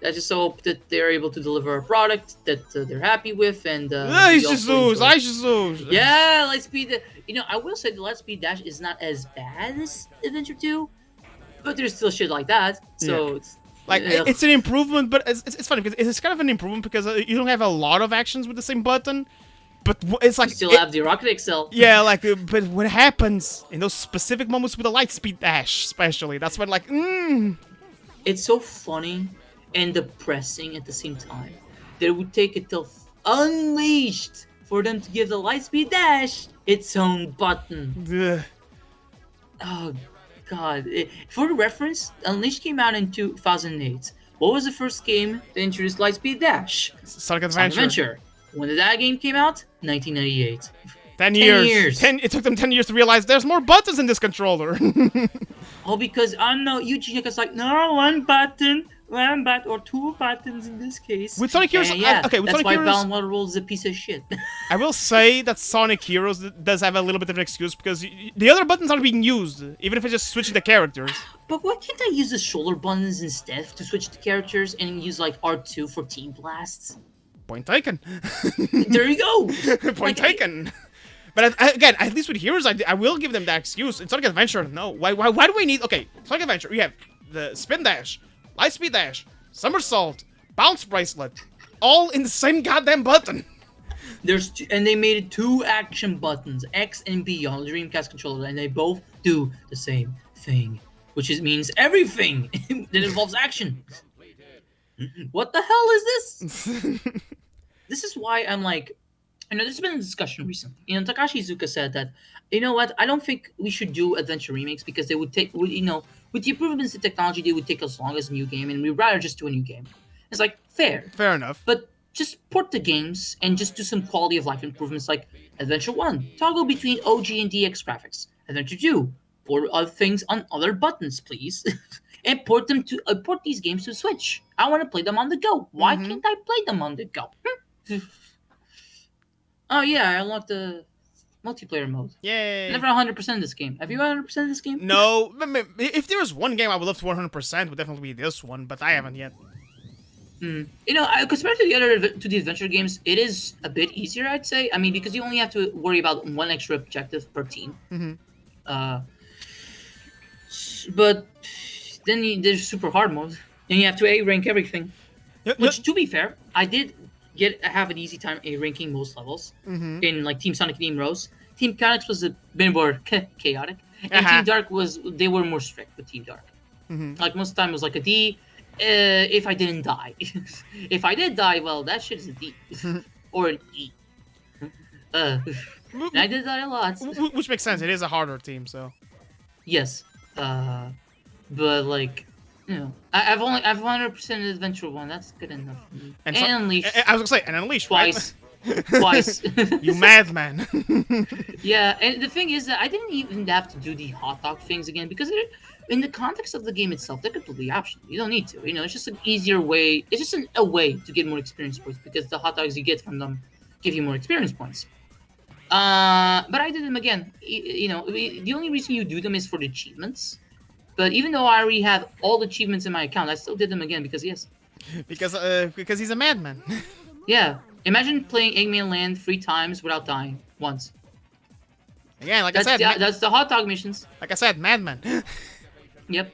I just hope that they're able to deliver a product that they're happy with, and I we also enjoy. Jesus. Yeah, Lightspeed. You know, I will say the Lightspeed Dash is not as bad as Adventure 2, but there's still shit like that. So it's like it's an improvement, but it's funny because it's kind of an improvement because you don't have a lot of actions with the same button, but it's like you still have the Rocket XL. Yeah, like but what happens in those specific moments with the Lightspeed Dash, especially, that's when like It's so funny and depressing at the same time that it would take it till Unleashed for them to give the Lightspeed Dash its own button. Ugh. Oh, God. For the reference, Unleashed came out in 2008. What was the first game that introduced Lightspeed Dash? Sonic Sonic Adventure. Adventure. When did that game came out? 1998. 10 years. years. It took them 10 years to realize there's more buttons in this controller. Oh, because, I don't know, Eugene was like, no, one button or two buttons in this case. With Sonic Heroes, yeah, okay, with that's Sonic why Heroes, Bound Water Rules is a piece of shit. I will say that Sonic Heroes does have a little bit of an excuse because the other buttons are being used, even if I just switch the characters. But why can't I use the shoulder buttons instead to switch the characters and use like R2 for team blasts? Point taken. There you go. Point taken. But again, at least with Heroes, I will give them that excuse. In Sonic Adventure, no. Why do we need... Okay, Sonic Adventure, we have the Spin Dash, Lightspeed Dash, Somersault, Bounce Bracelet, all in the same goddamn button. And they made it 2 action buttons, X and B, on the Dreamcast controller, and they both do the same thing, which means everything that involves action. What the hell is this? This is why I'm like, you know, there's been a discussion recently. You know, Takashi Iizuka said that, you know what, I don't think we should do adventure remakes because they would take, you know, with the improvements in technology, they would take as long as a new game, and we'd rather just do a new game. It's like, fair. Fair enough. But just port the games and just do some quality of life improvements like Adventure 1, toggle between OG and DX graphics. Adventure 2, port other things on other buttons, please. And port these games to Switch. I want to play them on the go. Why can't I play them on the go? Oh yeah, I unlocked the multiplayer mode. Yay. Never 100% this game. Have you 100% this game? No. If there was one game I would love to 100%, it would definitely be this one, but I haven't yet. You know, compared to the to the adventure games, it is a bit easier, I'd say. I mean, because you only have to worry about one extra objective per team. Mm-hmm. Uh, but then there's super hard mode, and you have to A rank everything. Yep, yep. Which, to be fair, I did have an easy time A ranking most levels Mm-hmm. in like Team Sonic and Team Rose. Team Chaotix was a bit more chaotic, and Uh-huh. Team Dark they were more strict with Team Dark. Mm-hmm. Like most of the time, it was like a D. If I didn't die, if I did die, well, that shit is a D or an E. Uh, and I did die a lot. Which makes sense. It is a harder team, so. Yes, but like, you know, I've 100% adventure one. That's good enough for me. And And, so, Unleashed I was gonna say, and Unleashed, twice, right? twice. You madman. Yeah, and the thing is that I didn't even have to do the hot dog things again because in the context of the game itself, they're completely optional. You don't need to. You know, it's just an easier way. It's just a way to get more experience points because the hot dogs you get from them give you more experience points. But I did them again. You know, the only reason you do them is for the achievements. But even though I already have all the achievements in my account, I still did them again because yes, because he's a madman. yeah. Imagine playing Eggman Land 3 times without dying once. Again, like That's I said, that's the hot dog missions. like I said, madman. Yep.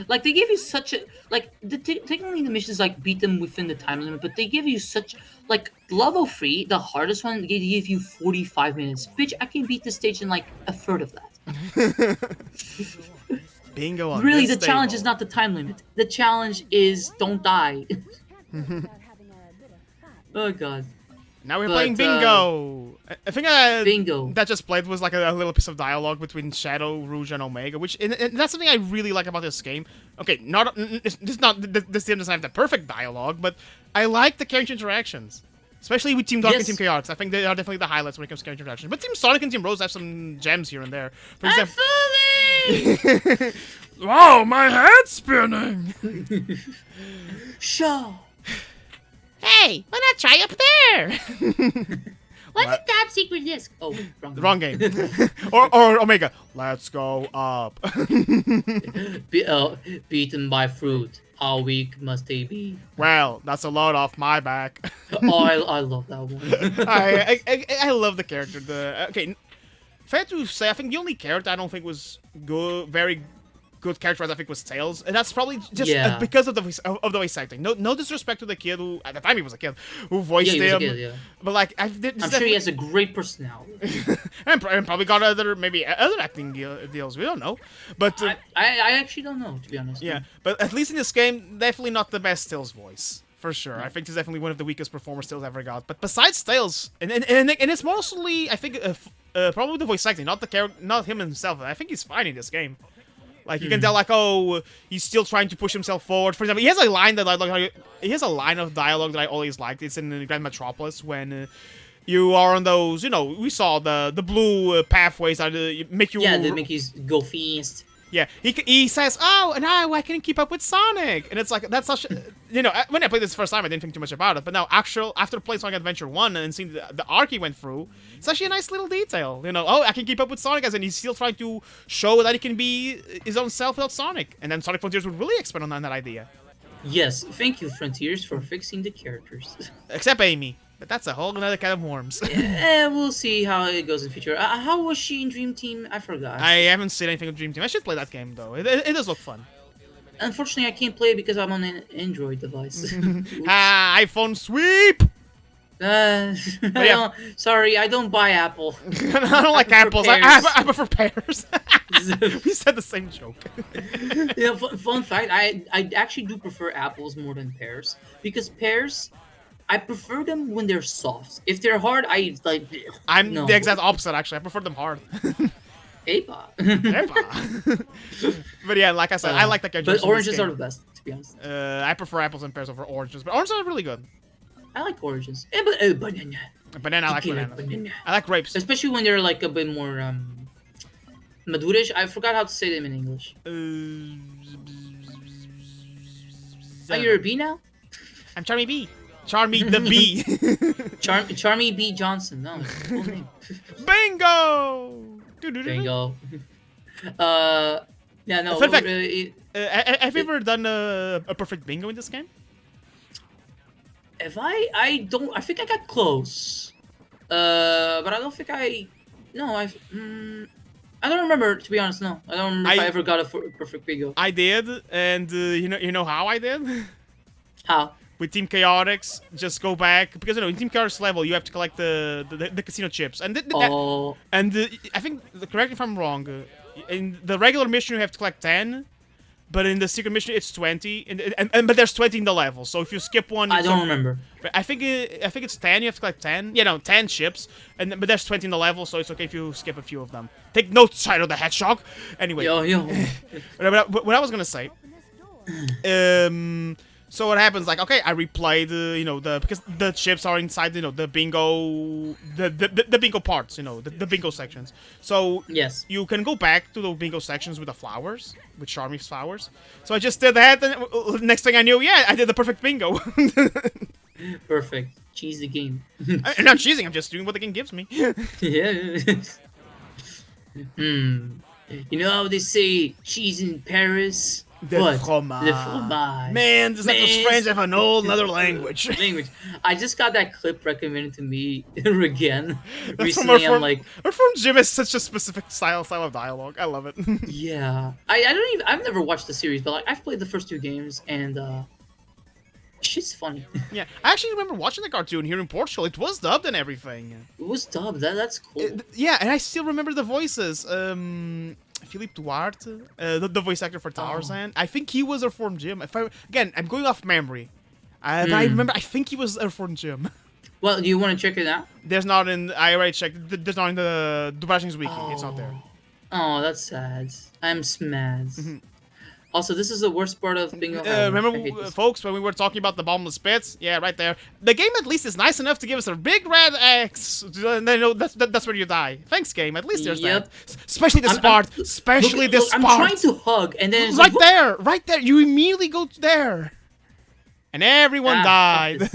Like they give you such a like technically the missions like beat them within the time limit, but they give you such like level 3, the hardest one, they give you 45 minutes. Bitch, I can beat this stage in like a third of that. Bingo on Really, this the challenge table. is not the time limit. The challenge is don't die. Oh god. Now we're But, playing bingo. I think Bingo. that just played was like a little piece of dialogue between Shadow, Rouge, and Omega, which and that's something I really like about this game. Okay, this game doesn't have the perfect dialogue, but I like the character interactions, especially with Team Dark and Yes. Team Chaotix. I think they are definitely the highlights when it comes to character interactions. But Team Sonic and Team Rose have some gems here and there. For I'm example, falling! wow, my head's spinning. Show. Hey, why not try up there? What's What? the top secret disc? Oh, Wrong game. or Omega. Let's go up. Beaten by fruit. How weak must they be? Well, that's a load off my back. Oh, I love that one. I love the character. Okay, fair to say, I think the only character I don't think was good, very good character, I think was Tails, and that's probably just Yeah. because of the voice acting. No disrespect to the kid who, at the time he was a kid, who voiced Yeah, he was a him. kid, yeah. But like, I'm sure he has a great personality. and probably got other acting deals. We don't know, but I actually don't know, to be honest. yeah, but at least in this game, definitely not the best Tails voice. For sure. I think he's definitely one of the weakest performers Tails ever got. But besides Tails, and it's mostly, I think, probably the voice acting, not the character, not him himself. I think he's fine in this game. Like, you can tell, like, oh, he's still trying to push himself forward. For example, he has a line that he has a line of dialogue that I always liked. It's in Grand Metropolis when you are on those, you know, we saw the blue pathways that make you... Yeah, they make you go fast. Yeah, he says, oh, now I can keep up with Sonic. And it's like, that's such... You know, when I played this the first time, I didn't think too much about it. But now, after playing Sonic Adventure 1 and seeing the arc he went through, it's actually a nice little detail. You know, oh, I can keep up with Sonic, and he's still trying to show that he can be his own self without Sonic. And then Sonic Frontiers would really expand on that idea. Yes, thank you, Frontiers, for fixing the characters. Except Amy. But that's a whole other can of worms. We'll see how it goes in the future. How was she in Dream Team? I forgot. I haven't seen anything of Dream Team. I should play that game, though. It does look fun. Unfortunately, I can't play it because I'm on an Android device. iPhone sweep! Sorry, I don't buy Apple. I don't like prefer apples. pears. I prefer pears. We said the same joke. Yeah, fun fact, I actually do prefer apples more than pears because pears, I prefer them when they're soft. If they're hard, I like. I'm no. the exact opposite, actually. I prefer them hard. Apa. Epa. But yeah, like I said, I like the characters. But oranges are the best, to be honest. I prefer apples and pears over oranges, but oranges are really good. I like oranges. Banana. Banana, I like Tequila bananas. I like grapes. Especially when they're like a bit more madurish. I forgot how to say them in English. Are you a bee now? I'm Charmy B. Charmy the Bee. Charmy B. Johnson. No, it's his full name. Bingo! Bingo. Yeah, no. Fun fact, have you ever done a perfect bingo in this game? If I don't, I think I got close. But I don't think I. No, I don't remember, to be honest. No, I don't remember if I I ever got a perfect bingo. I did, and you know how I did. How? With Team Chaotix, just go back because in Team Chaotix level you have to collect the casino chips, and Oh, I think correct me if I'm wrong. In the regular mission you have to collect 10, but in the secret mission it's 20, but there's 20 in the level. So if you skip one, I don't remember. I think it's 10. You have to collect 10. Yeah, no, 10 chips, but there's 20 in the level, so it's okay if you skip a few of them. Take notes, Sonic the Hedgehog. Anyway, Yo. what I was gonna say, so what happens? Like, okay, I replayed, because the chips are inside, the bingo, the bingo parts, the bingo sections. So Yes. you can go back to the bingo sections with the flowers, with Charmy's flowers. So I just did that, and next thing I knew, yeah, I did the perfect bingo. Perfect. Cheese the game. I'm not cheating. I'm just doing what the game gives me. Yeah. You know how they say cheese in Paris? What? fromage. Le fromage. Man, this episode's French have an old another language. Language. I just got that clip recommended to me again Our recently. I'm like, from Jim is such a specific style of dialogue. I love it. yeah. I don't even. I've never watched the series, but like I've played the first two games, and shit's funny. Yeah, I actually remember watching the cartoon here in Portugal. It was dubbed and everything. It was dubbed. That's cool. Yeah, and I still remember the voices. Philippe Duarte, the voice actor for Tarzan. I think he was there from Jim. Again, I'm going off memory. But I remember, I think he was there from Jim. Well, do you want to check it out? There's not in. I already checked. There's not in the Dublagings Wiki. It's not there. Oh, that's sad. I'm smaz. Also, this is the worst part of Bingo. Remember, folks, when we were talking about the bottomless pits? Yeah, right there. The game at least is nice enough to give us a big red X. And they know that's where you die. Thanks, game. At least there's that. Especially this part. Especially this part. I'm trying to hug, and then it's right there. Right there. You immediately go there. And everyone died.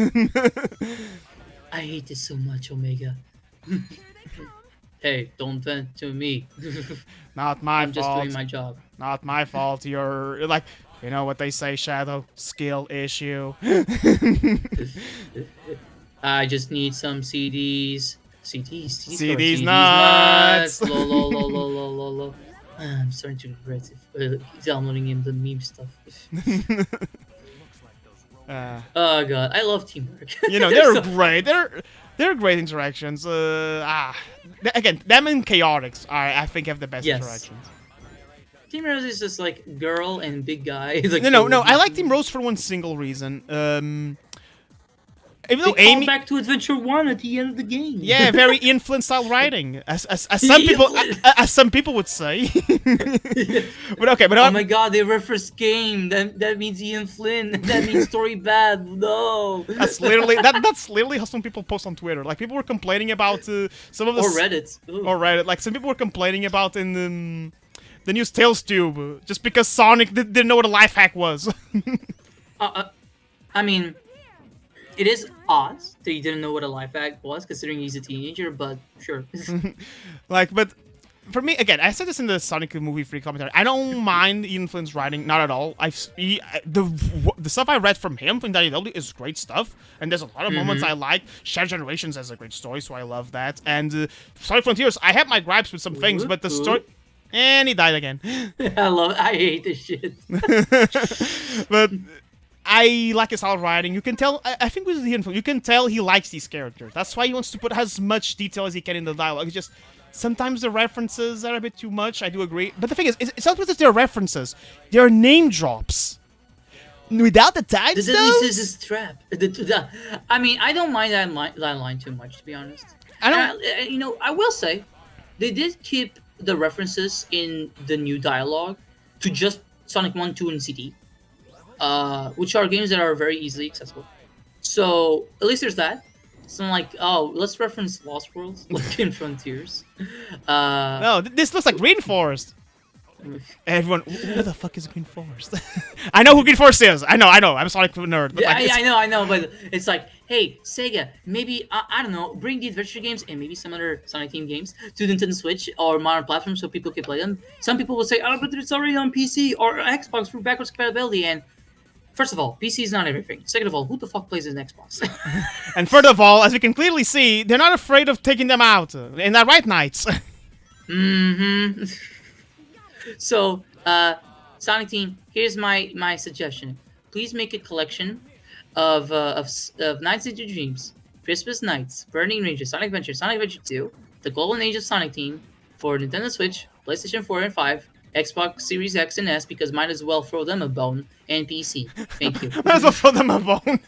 I hate this so much, Omega. Hey, don't vent to me. Not my I'm fault. just doing my job. Not my fault. You're like, you know what they say, Shadow? Skill issue. I just need some CDs. CDs nuts. Lol. I'm starting to regret downloading him the meme stuff. Oh god, I love teamwork. They're so great. They're great interactions. Again, them and Chaotix I think have the best interactions. Team Rose is just like girl and big guy. Like, no. I like Team Rose for one single reason. Even though they Amy call back to Adventure 1 at the end of the game. Yeah, very Ian Flynn style writing, as some people would say. But oh my god, they reference game. That means Ian Flynn. That means story bad. No. That's literally how some people post on Twitter. Like people were complaining about some of the or Reddit. Ooh. Or Reddit. Like some people were complaining about in the news Tales Tube just because Sonic didn't know what a life hack was. I mean. It is odd that he didn't know what a life hack was, considering he's a teenager, but sure. But for me, again, I said this in the Sonic movie free commentary. I don't mind Ian Flynn's writing, not at all. The stuff I read from him from WW is great stuff, and there's a lot of moments I like. Shattered Generations has a great story, so I love that. And Sonic Frontiers, I have my gripes with some things, but the story. And he died again. I hate this shit. But. I like his style of writing. You can tell. I think with the info, you can tell he likes these characters. That's why he wants to put as much detail as he can in the dialogue. It's just sometimes the references are a bit too much. I do agree. But the thing is, it's not because they're references. They're name drops. Without the tags, though. This is a trap. I mean, I don't mind that line too much, to be honest. I will say, they did keep the references in the new dialogue to just Sonic 1, 2, and CD. Which are games that are very easily accessible. So at least there's that. So I'm like, oh, let's reference Lost Worlds, like in Frontiers. No, this looks like Green Forest. Everyone, who the fuck is Green Forest? I know who Green Forest is. I know. I'm a Sonic nerd. But I know. But it's like, hey, Sega, maybe I don't know, bring the adventure games and maybe some other Sonic themed games to Nintendo Switch or modern platforms so people can play them. Some people will say, oh, but it's already on PC or Xbox for backwards compatibility, and First of all, PC is not everything. Second of all, who the fuck plays an Xbox? And third of all, as we can clearly see, they're not afraid of taking them out in the right nights. Mm-hmm. So, Sonic Team, here's my suggestion. Please make a collection of Nights into Dreams, Christmas Nights, Burning Rangers, Sonic Adventure 2, The Golden Age of Sonic Team for Nintendo Switch, PlayStation 4 and 5, Xbox Series X and S because might as well throw them a bone, and PC. Thank you. Might as well throw them a bone.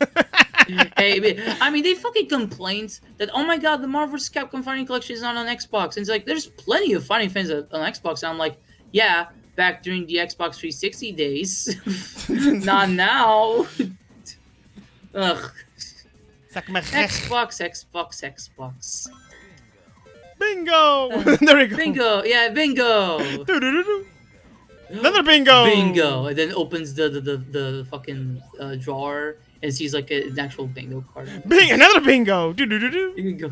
Hey, I mean, they fucking complained that, oh my god, the Marvel vs. Capcom Fighting Collection is not on Xbox. And it's like, there's plenty of fighting fans on Xbox. And I'm like, yeah, back during the Xbox 360 days. Not now. Ugh. Xbox. Bingo! There we go. Bingo. Yeah, bingo. Do-do-do-do. Another bingo. Bingo. And then opens the fucking drawer and sees like an actual bingo card. Another bingo. Do-do-do-do. Bingo.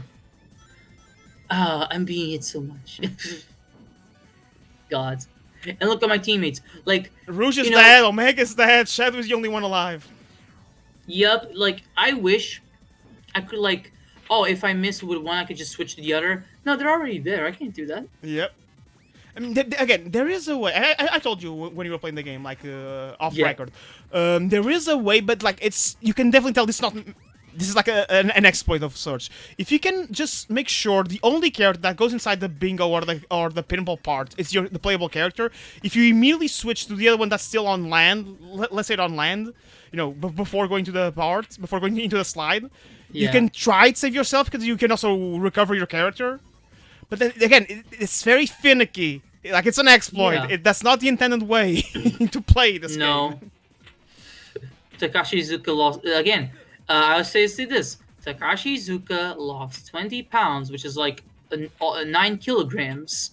I'm being hit so much. God. And look at my teammates. Like, Rouge is dead, Omega's dead, Shadow's the only one alive. Yep, like, I wish I could, like, oh, if I miss with one, I could just switch to the other. No, they're already there. I can't do that. Yep. I mean, again, there is a way. I told you when you were playing the game, like, off record. There is a way, but, like, you can definitely tell this is like an exploit of sorts. If you can just make sure the only character that goes inside the bingo or the pinball part is the playable character, if you immediately switch to the other one that's still on land, let's say it on land, before going to the part, before going into the slide, you can try to save yourself because you can also recover your character. But then again, it's very finicky. Like, it's an exploit. Yeah. That's not the intended way to play this game. No. Takashi Iizuka lost again. I'll say this: Takashi Iizuka lost 20 pounds, which is like 9 kilograms,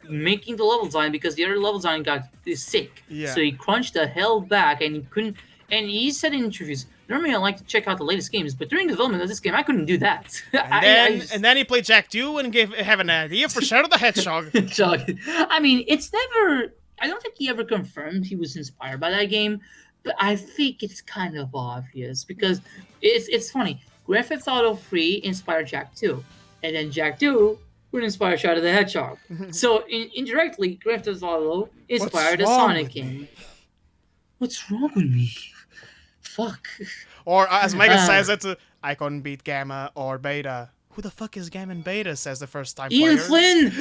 making the level design because the other level design got sick. Yeah. So he crunched the hell back, and he couldn't. And he said in interviews, normally I like to check out the latest games, but during the development of this game, I couldn't do that. And then he played Jak 2 and have an idea for Sonic the Hedgehog. I mean, it's never. I don't think he ever confirmed he was inspired by that game, but I think it's kind of obvious because it's funny. Grand Theft Auto 3 inspired Jak 2, and then Jak 2 would inspire Sonic the Hedgehog. So indirectly, Grand Theft Auto inspired a Sonic game. What's wrong with me? Fuck. Or as Mega says it, I couldn't beat Gamma or Beta. Who the fuck is Gamma and Beta? Says the first time player. Ian Flynn.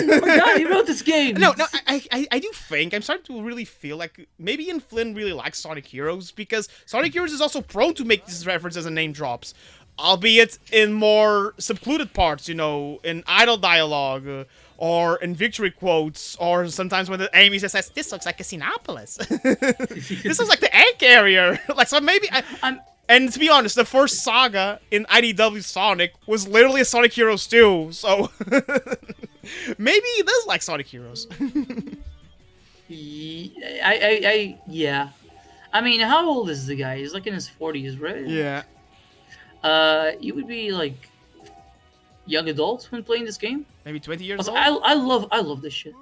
Oh my god, he wrote this game. No, I do think I'm starting to really feel like maybe Ian Flynn really likes Sonic Heroes because Sonic Heroes is also prone to make these references and name drops, albeit in more secluded parts. In idle dialogue. Or in victory quotes, or sometimes when the enemy just says, "This looks like Casinopolis." This looks like the egg carrier. So maybe and to be honest, the first saga in IDW Sonic was literally a Sonic Heroes 2, so maybe he does like Sonic Heroes. Yeah. I mean, how old is the guy? He's like in his 40s, right? Yeah. You would be like young adults when playing this game. Maybe 20 years Also, old? I love this shit.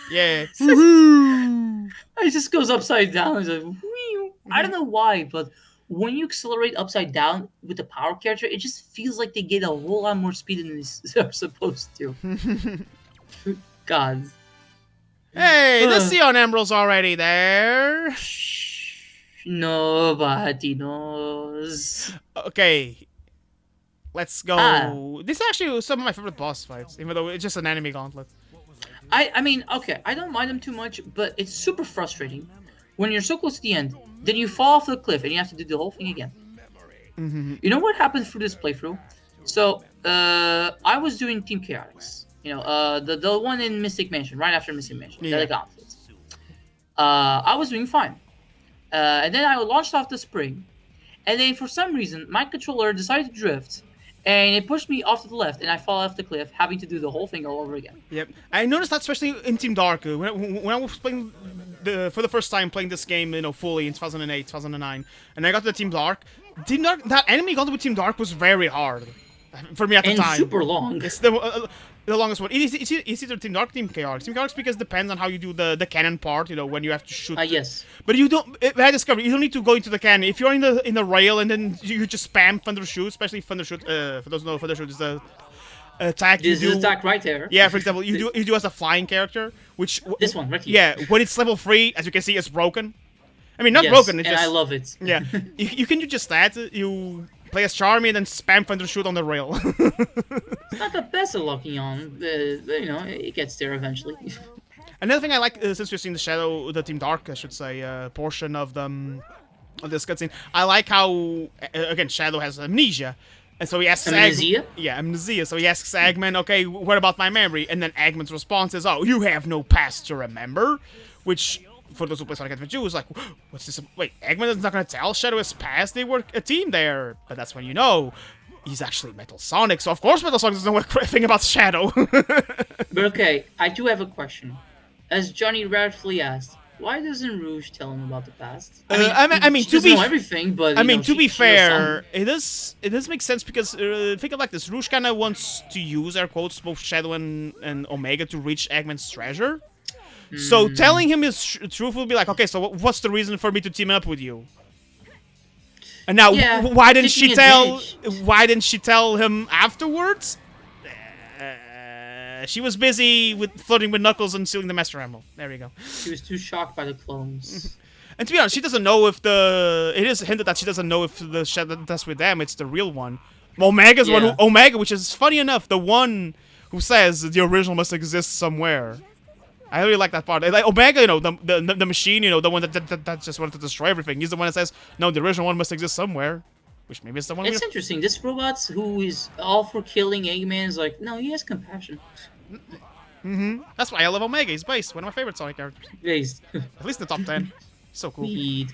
Yeah. It just goes upside down. It's like, whew. I don't know why, but when you accelerate upside down with the power character, it just feels like they get a whole lot more speed than they're supposed to. God. Hey, the Sion Emerald's already there. Nobody knows. Okay. Let's go. This is actually some of my favorite boss fights, even though it's just an enemy gauntlet. I mean, okay, I don't mind them too much, but it's super frustrating when you're so close to the end, then you fall off the cliff and you have to do the whole thing again. You know what happened through this playthrough? So, I was doing Team Chaotix. The one in Mystic Mansion, right after Mystic Mansion, the gauntlet. I was doing fine. And then I launched off the spring, and then for some reason, my controller decided to drift, and it pushed me off to the left, and I fell off the cliff, having to do the whole thing all over again. Yep, I noticed that especially in Team Dark. When I was playing for the first time playing this game, fully in 2008, 2009, and I got to Team Dark. That enemy gauntlet with Team Dark was very hard. For me at the And time. super long. It's the longest one. It's either Team Dark, Team Chaos. Team Chaos because it depends on how you do the cannon part. You know, when you have to shoot. Yes. But you don't. I discovered you don't need to go into the cannon. If you're in the rail and then you just spam Thunder Shoot, especially Thunder Shoot. For those who know, Thunder Shoot is the attack This you is do. attack right there. Yeah, for example, you do as a flying character, which This one right here. Yeah, when it's level 3, as you can see, it's broken. I mean, not Yes, broken. It's and just, I love it. Yeah, you can do just that. You play as Charmy and then spam Thunder Shoot on the rail. It's not the best at locking on. You know, it gets there eventually. Another thing I like, since we've seen the Team Dark, I should say, portion of this cutscene, I like how again Shadow has amnesia. And so he asks Amnesia? Amnesia. So he asks Eggman, okay, what about my memory? And then Eggman's response is, oh, you have no past to remember. Which, for those who play Sonic Adventure, is like, what's this? Wait, Eggman is not going to tell Shadow his past? They were a team there. But that's when you know he's actually Metal Sonic. So, of course, Metal Sonic doesn't know anything about Shadow. But okay, I do have a question. As Johnny rightfully asked, why doesn't Rouge tell him about the past? I mean, she to doesn't be know everything, but I mean, know, to be she knows fair, some. it does make sense because think of it like this: Rouge kind of wants to use air quotes both Shadow and Omega to reach Eggman's treasure. So telling him his truth will be like, okay, so what's the reason for me to team up with you? And now, Yeah, why didn't she taking tell? advantage. Why didn't she tell him afterwards? She was busy with flirting with Knuckles and stealing the Master Emerald. There you go. She was too shocked by the clones. And to be honest, she doesn't know if the... It is hinted that she doesn't know if the Shadow that's with them, it's the real one. Omega's the one who... Omega, which is funny enough, the one who says the original must exist somewhere. I really like that part. Like Omega, you know, the machine, you know, the one that just wanted to destroy everything. He's the one that says, no, the original one must exist somewhere. Which maybe it's the one It's interesting. This robot who is all for killing Eggman is like, no, he has compassion. That's why I love Omega. He's based. One of my favorite Sonic characters. Based. At least in the top 10. So cool. Weed.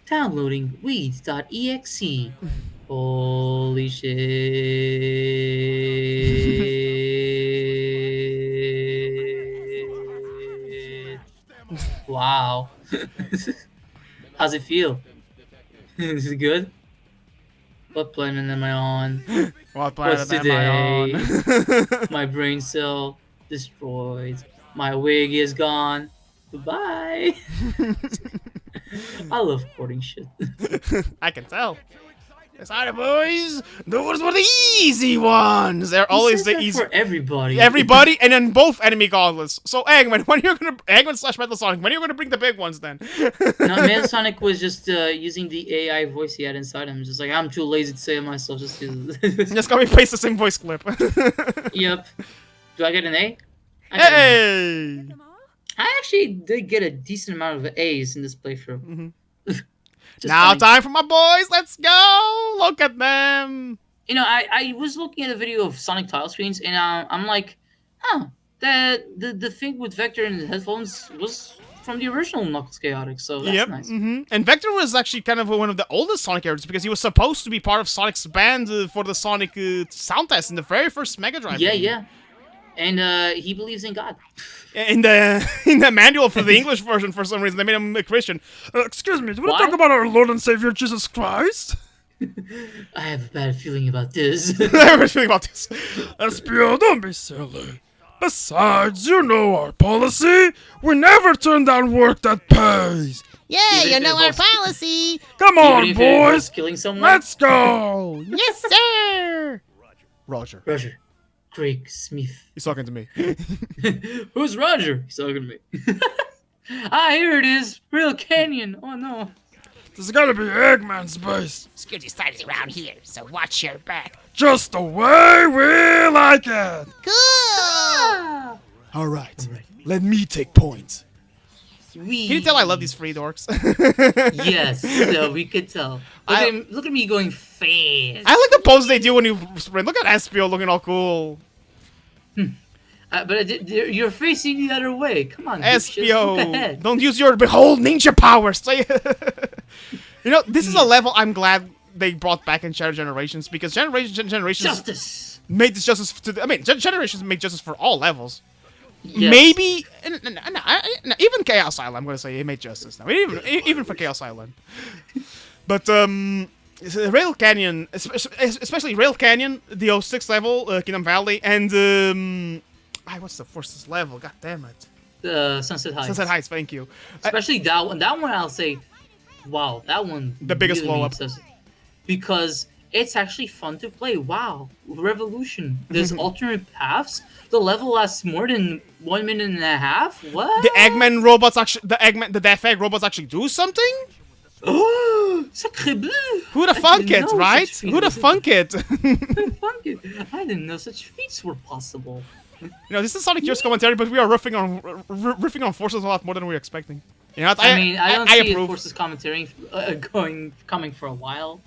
Downloading weed.exe. Holy shit. Wow. How's it feel? Is it good? What planet am I on? What What's planet am I today? on? My brain cell destroyed. My wig is gone. Goodbye. I love quoting shit. I can tell. Sorry, boys. Those were the easy ones. They're always the easy. For everybody. Everybody, and then both enemy gauntlets. So Eggman, when you're gonna Eggman / Metal Sonic, when are you gonna bring the big ones then? No, Metal Sonic was just using the AI voice he had inside him. Just like, I'm too lazy to say it myself. Just use it. Just copy paste the same voice clip. Yep. Do I get an A? I got an A. Hey. I actually did get a decent amount of A's in this playthrough. Now fine. time for my boys. Let's go. Look at them. You know, I was looking at a video of Sonic tile screens, and I'm like, huh, the thing with Vector and the headphones was from the original Knuckles Chaotix, so that's nice. And Vector was actually kind of one of the oldest Sonic characters because he was supposed to be part of Sonic's band for the Sonic sound test in the very first Mega Drive game. Yeah. And he believes in God. In the manual for the English version, for some reason, they made him a Christian. Excuse me, do we talk about our Lord and Savior Jesus Christ? I have a bad feeling about this. I have a feeling about this. Espio, don't be silly. Besides, you know our policy. We never turn down work that pays. Yeah, Even you if know it our involves- policy. Come Even on, if it involves boys. killing someone. Let's go. Yes, sir. Roger. Roger. Craig Smith. He's talking to me. Who's Roger? He's talking to me. Here it is. Real Canyon. Oh no. There's gotta be Eggman's base. Security starts around here, so watch your back. Just the way we like it. Cool. All right. Let me take points. We. Can you tell I love these free dorks? Yes, no, we could tell. Look at me going fast. I like the pose they do when you sprint. Look at Espio looking all cool. But you're facing the other way. Come on, bitch, just look Espio, ahead. don't use your behold ninja powers. You know, this is a level I'm glad they brought back in Shadow Generations because Generations Justice. made this justice to. I mean, Generations made justice for all levels. Yes. Maybe even Chaos Island. I'm gonna say it made justice now. Even for Chaos Island. But Rail Canyon, especially Rail Canyon, the 06 level, Kingdom Valley, and what's the first level? God damn it. Sunset Heights. Sunset Heights. Thank you. Especially that one. That one, I'll say, wow, that one. The biggest really blow up. Because it's actually fun to play. Wow, Revolution. There's alternate paths. The level lasts more than 1 minute and a half. What? The Eggman robots actually, the Death Egg robots actually do something. Oh, sacré bleu! Who'da thunk it, right? Who'da thunk it? I didn't know such feats were possible. You know, this is Sonic Heroes commentary, but we are riffing on Forces a lot more than we were expecting. You know, I mean, I don't see approve. Forces commentary coming for a while.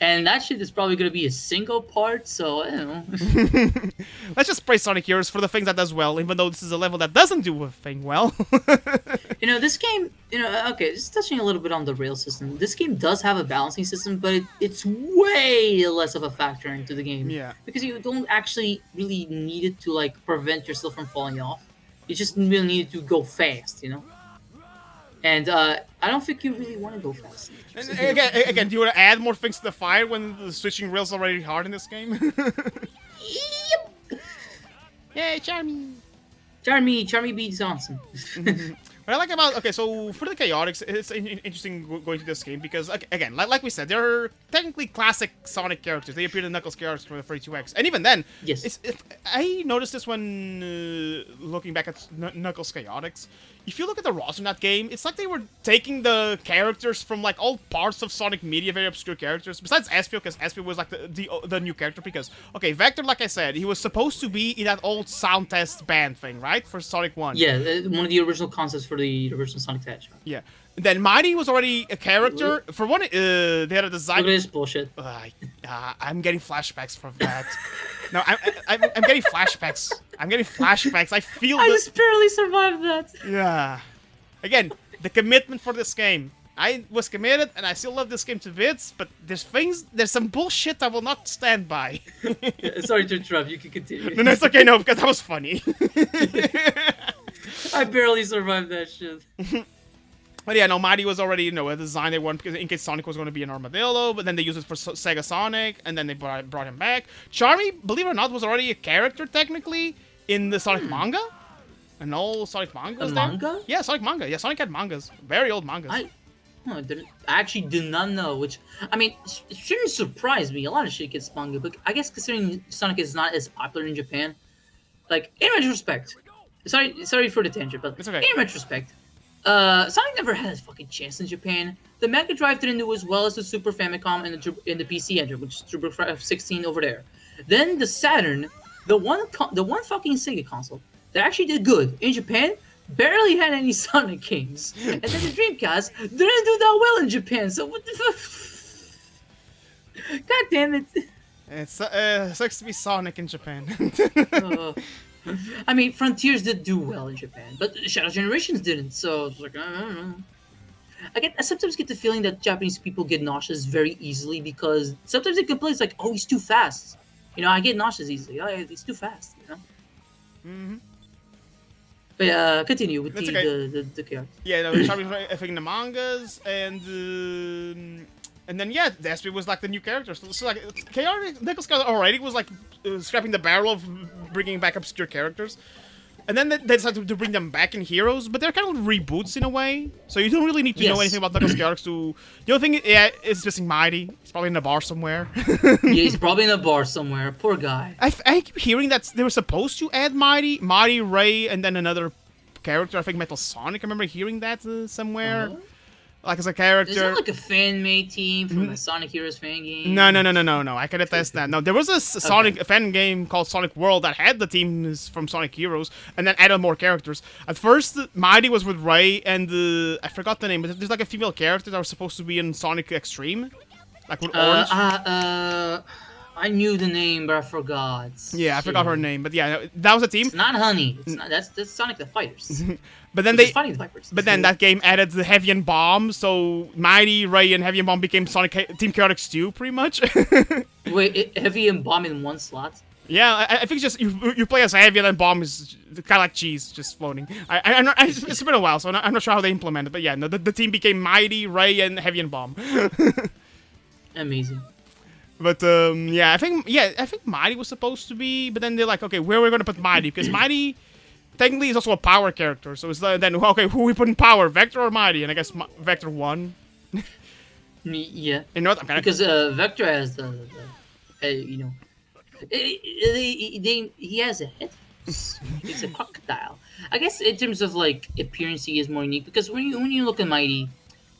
And that shit is probably going to be a single part, so I don't know. Let's just praise Sonic Heroes for the things that does well, even though this is a level that doesn't do a thing well. You know, this game, okay, just touching a little bit on the rail system. This game does have a balancing system, but it's way less of a factor into the game. Yeah. Because you don't actually really need it to, like, prevent yourself from falling off. You just really need it to go fast, you know? And I don't think you really want to go fast. And again, do you want to add more things to the fire when the switching rails already hard in this game? Yep. Yay, Charmy! Charmy beats Johnson. What I like about so for the Chaotix, it's interesting going to this game because again, like we said, they're technically classic Sonic characters. They appeared in Knuckles Chaotix from the 32X, and even then, yes, I noticed this when looking back at Knuckles Chaotix. If you look at the roster in that game, it's like they were taking the characters from like all parts of Sonic media, very obscure characters. Besides Espio, because Espio was like the new character. Because Vector, like I said, he was supposed to be in that old sound test band thing, right, for Sonic 1. Yeah, one of the original concepts for the original Sonic the Hedgehog. Yeah. Then Mighty was already a character. For one, they had a design. Look at this bullshit. I'm getting flashbacks from that. No, I'm getting flashbacks. I'm getting flashbacks. I feel. I just barely survived that. Yeah. Again, the commitment for this game. I was committed, and I still love this game to bits. But there's some bullshit I will not stand by. Sorry to interrupt. You can continue. No, it's okay. No, because that was funny. I barely survived that shit. But yeah, no, Mighty was already, a design they wanted because in case Sonic was going to be an armadillo, but then they used it for Sega Sonic, and then they brought him back. Charmy, believe it or not, was already a character technically in the Sonic manga. An old Sonic manga. A manga? Yeah, Sonic manga. Yeah, Sonic had mangas. Very old mangas. I actually did not know, which, I mean, it shouldn't surprise me. A lot of shit gets manga, but I guess considering Sonic is not as popular in Japan, like, in retrospect, sorry for the tangent, but it's okay. In retrospect, Sonic never had a fucking chance in Japan. The Mega Drive didn't do as well as the Super Famicom and the PC Engine, which is TurboGrafx 16 over there. Then the Saturn, the one fucking Sega console that actually did good in Japan, barely had any Sonic games. And then the Dreamcast didn't do that well in Japan. So what the fuck? God damn it! It sucks to be Sonic in Japan. I mean, Frontiers did do well in Japan, but Shadow Generations didn't, so it's like, I don't know. I sometimes get the feeling that Japanese people get nauseous very easily because sometimes they complain, it's like, oh, he's too fast. I get nauseous easily. Oh, he's too fast, Mm-hmm. But continue with That's the chaos. Yeah, no, Charmy's affecting the mangas, and then yeah, Despy was like the new character. So like, Nicholas already was like scrapping the barrel of bringing back obscure characters, and then they decided to bring them back in Heroes, but they're kind of reboots in a way. So you don't really need to know anything about Nicholas characters to. The only thing, is missing Mighty. He's probably in a bar somewhere. Yeah, he's probably in a bar somewhere. Poor guy. I keep hearing that they were supposed to add Mighty, Ray, and then another character. I think Metal Sonic. I remember hearing that somewhere. Like as a character. Is that like a fan-made team from the Sonic Heroes fan game? No. I can attest that. No, there was a Sonic fan game called Sonic World that had the teams from Sonic Heroes and then added more characters. At first, Mighty was with Ray and I forgot the name, but there's like a female character that was supposed to be in Sonic Extreme, like with orange. I knew the name, but I forgot. Yeah, I forgot her name, but yeah, that was a team. It's not Honey. It's not. That's Sonic the Fighters. But then Fighting the Vipers. But then that game added the Heavy and Bomb, so Mighty, Ray, and Heavy and Bomb became Sonic Team Chaotix 2, pretty much. Wait, Heavy and Bomb in one slot? Yeah, I think just you play as Heavy and then Bomb is kind of like cheese, just floating. It's been a while, so I'm not sure how they implement it, but yeah, no, the team became Mighty, Ray, and Heavy and Bomb. Amazing. But I think Mighty was supposed to be, but then they're like, okay, where are we gonna put Mighty? Because Mighty technically is also a power character, so it's then okay, who we put in power, Vector or Mighty? And I guess Vector won. Yeah. You know what? I'm kind of Because Vector has you know, he has a head. It's a crocodile. I guess in terms of like appearance, he is more unique because when you look at Mighty,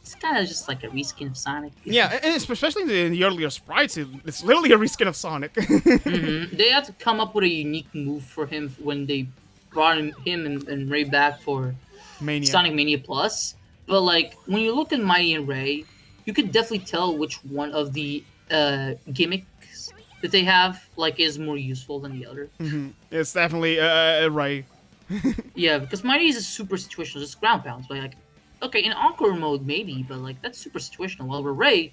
it's kind of just like a reskin of Sonic. yeah, and especially in the earlier sprites, it's literally a reskin of Sonic. They had to come up with a unique move for him when they brought him and Ray back for Mania. Sonic Mania Plus. But like when you look at Mighty and Ray, you could definitely tell which one of the gimmicks that they have like is more useful than the other. It's definitely Ray. Yeah, because Mighty is a super situational, just ground pounds. But like, okay, in Encore mode maybe, but like that's super situational. While with Ray,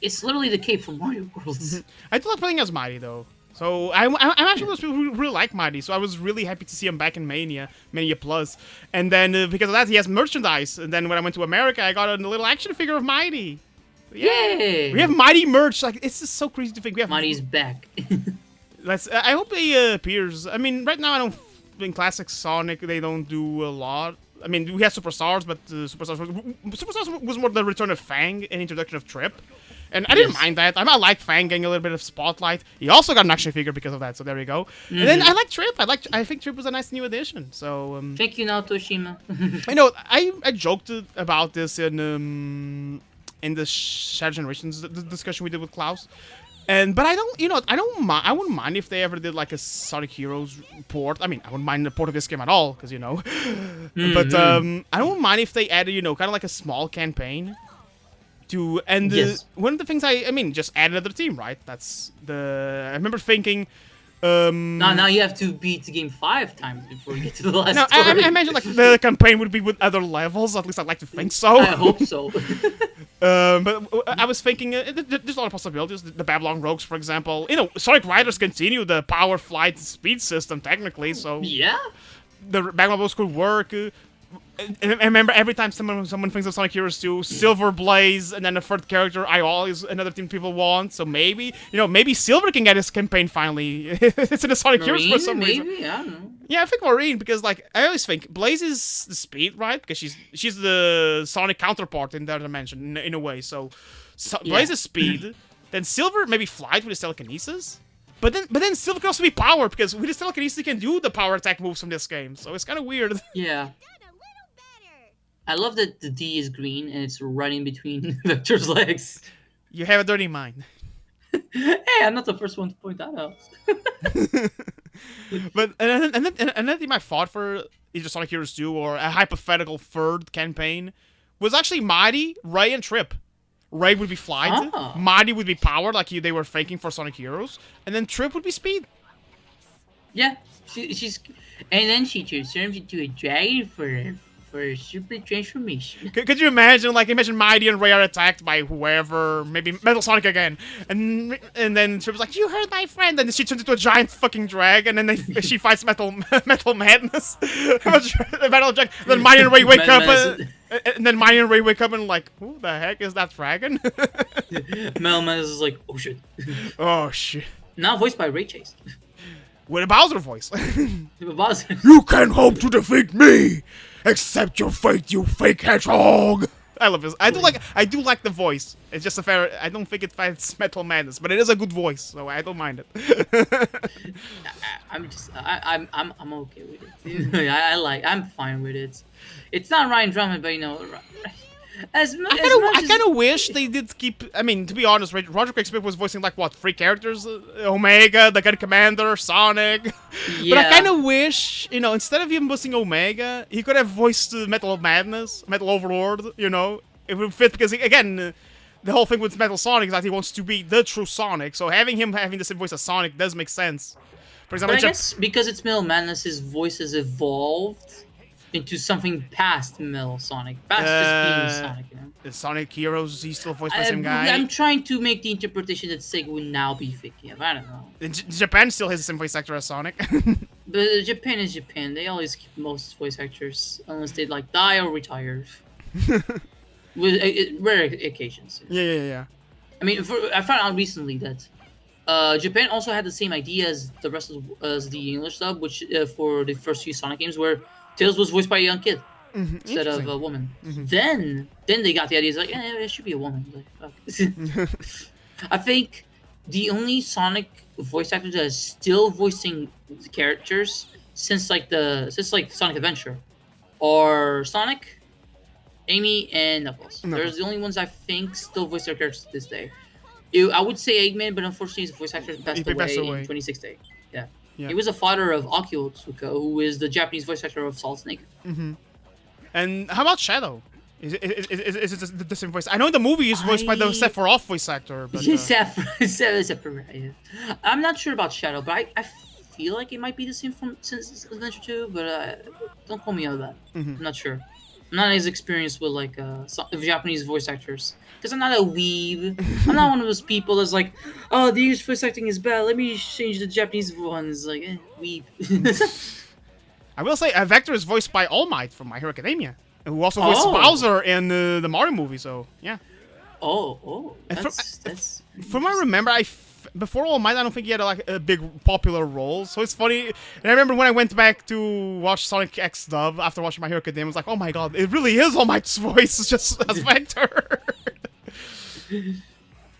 it's literally the cape from Mario Worlds. I do like playing as Mighty though. So I'm actually one of those people who really like Mighty. So I was really happy to see him back in Mania Plus. And then because of that, he has merchandise. And then when I went to America, I got a little action figure of Mighty. Yay! We have Mighty merch. Like it's just so crazy to think we have. Mighty's back. I hope he appears. I mean, right now I don't. In classic Sonic, they don't do a lot. I mean, we have Superstars, but Superstars was more the return of Fang and introduction of Trip. And I didn't mind that. I like Fang getting a little bit of spotlight. He also got an action figure because of that, so there we go. And then I like Trip. I think Trip was a nice new addition. So Thank you, Naoto Shima. I know I joked about this in the Shattered Generations discussion we did with Klaus. But I I wouldn't mind if they ever did like a Sonic Heroes port. I mean, I wouldn't mind the port of this game at all, because But I don't mind if they added, kind of like a small campaign to. And one of the things I mean, just add another team, right? That's I remember thinking. Now you have to beat the game 5 times before you get to the last. No, story. I imagine like the campaign would be with other levels. At least I'd like to think so. I hope so. But I was thinking, there's a lot of possibilities. The Babylon Rogues, for example. Sonic Riders continue the power, flight, speed system, technically, so... Yeah? The Babylon Rogues could work. And I remember every time someone thinks of Sonic Heroes 2, Silver Blaze, and then a third character, I is another team people want. So maybe, maybe Silver can get his campaign finally. It's in the Sonic Heroes for some reason. Maybe? I don't know. Yeah, I think Maureen, because like I always think Blaze is the speed, right? Because she's the Sonic counterpart in that dimension in a way. So Blaze is speed. Then Silver maybe flight with his telekinesis. But then Silver can also be power, because with his telekinesis he can do the power attack moves from this game. So it's kind of weird. Yeah. I love that the D is green and it's running between Vector's legs. You have a dirty mind. Hey, I'm not the first one to point that out. But another thing I fought for either Sonic Heroes 2 or a hypothetical third campaign was actually Mighty, Ray, and Trip. Ray would be flight, Mighty would be power, like they were faking for Sonic Heroes, and then Trip would be speed. Yeah, she's, and then she transforms into a dragon for a super transformation. Could you imagine, imagine Mighty and Ray are attacked by whoever, maybe Metal Sonic again, and then Trip's like, you hurt my friend, and then she turns into a giant fucking dragon, and then she fights Metal Madness, Metal Dragon. Then Mighty and Ray wake up, and like, who the heck is that dragon? Metal Madness is like, oh shit. Oh shit. Now voiced by Ray Chase. With a Bowser voice. Bowser. You can't hope to defeat me! Accept your fate, you fake hedgehog! I love this. I do like the voice. It's just I don't think it fits Metal Madness, but it is a good voice, so I don't mind it. I'm okay with it. I'm fine with it. It's not Ryan Drummond, but I kind of wish they did keep. I mean, to be honest, Roger Craig Smith was voicing 3 characters: Omega, the Gun Commander, Sonic. Yeah. But I kind of wish, instead of him voicing Omega, he could have voiced Metal Madness, Metal Overlord. It would fit because again, the whole thing with Metal Sonic is that he wants to be the true Sonic. So having the same voice as Sonic does make sense. For example, but I guess because it's Metal Madness, his voice has evolved into something past Metal Sonic, past just being Sonic. The Sonic Heroes, he's still voiced by the same guy. I'm trying to make the interpretation that Sega would now be thinking of. I don't know. Japan still has the same voice actor as Sonic. But Japan is Japan. They always keep most voice actors unless they die or retire. With rare occasions. Yeah. I mean, I found out recently that Japan also had the same idea as the rest of as the English dub, which for the first few Sonic games, where Tails was voiced by a young kid instead of Interesting. a woman. Then they got the idea. It's like, it should be a woman. Like, fuck. I think the only Sonic voice actor that is still voicing the characters since Sonic Adventure, or Sonic, Amy, and Knuckles. There's the only ones I think still voice their characters to this day. I would say Eggman, but unfortunately his voice actor passed away in 2016. Yeah. Yeah. He was a father of Akio Tsuka, who is the Japanese voice actor of Solid Snake. And how about Shadow? Is it the same voice? I know in the movie he's voiced by the Sephiroth voice actor. But, Yeah. I'm not sure about Shadow, but I feel like it might be the same from since Adventure 2, but don't quote me on that. I'm not sure. I'm not as experienced with like Japanese voice actors because I'm not a weeb. I'm not one of those people that's like, oh, the English voice acting is bad. Let me change the Japanese ones. Like, weeb. I will say Vector is voiced by All Might from My Hero Academia, who also voiced Bowser in the Mario movie. So yeah. And that's from I remember, before All Might, I don't think he had a big popular role. So it's funny. And I remember when I went back to watch Sonic X dub after watching My Hero Academia, I was like, oh my god, it really is All Might's voice just as Vector.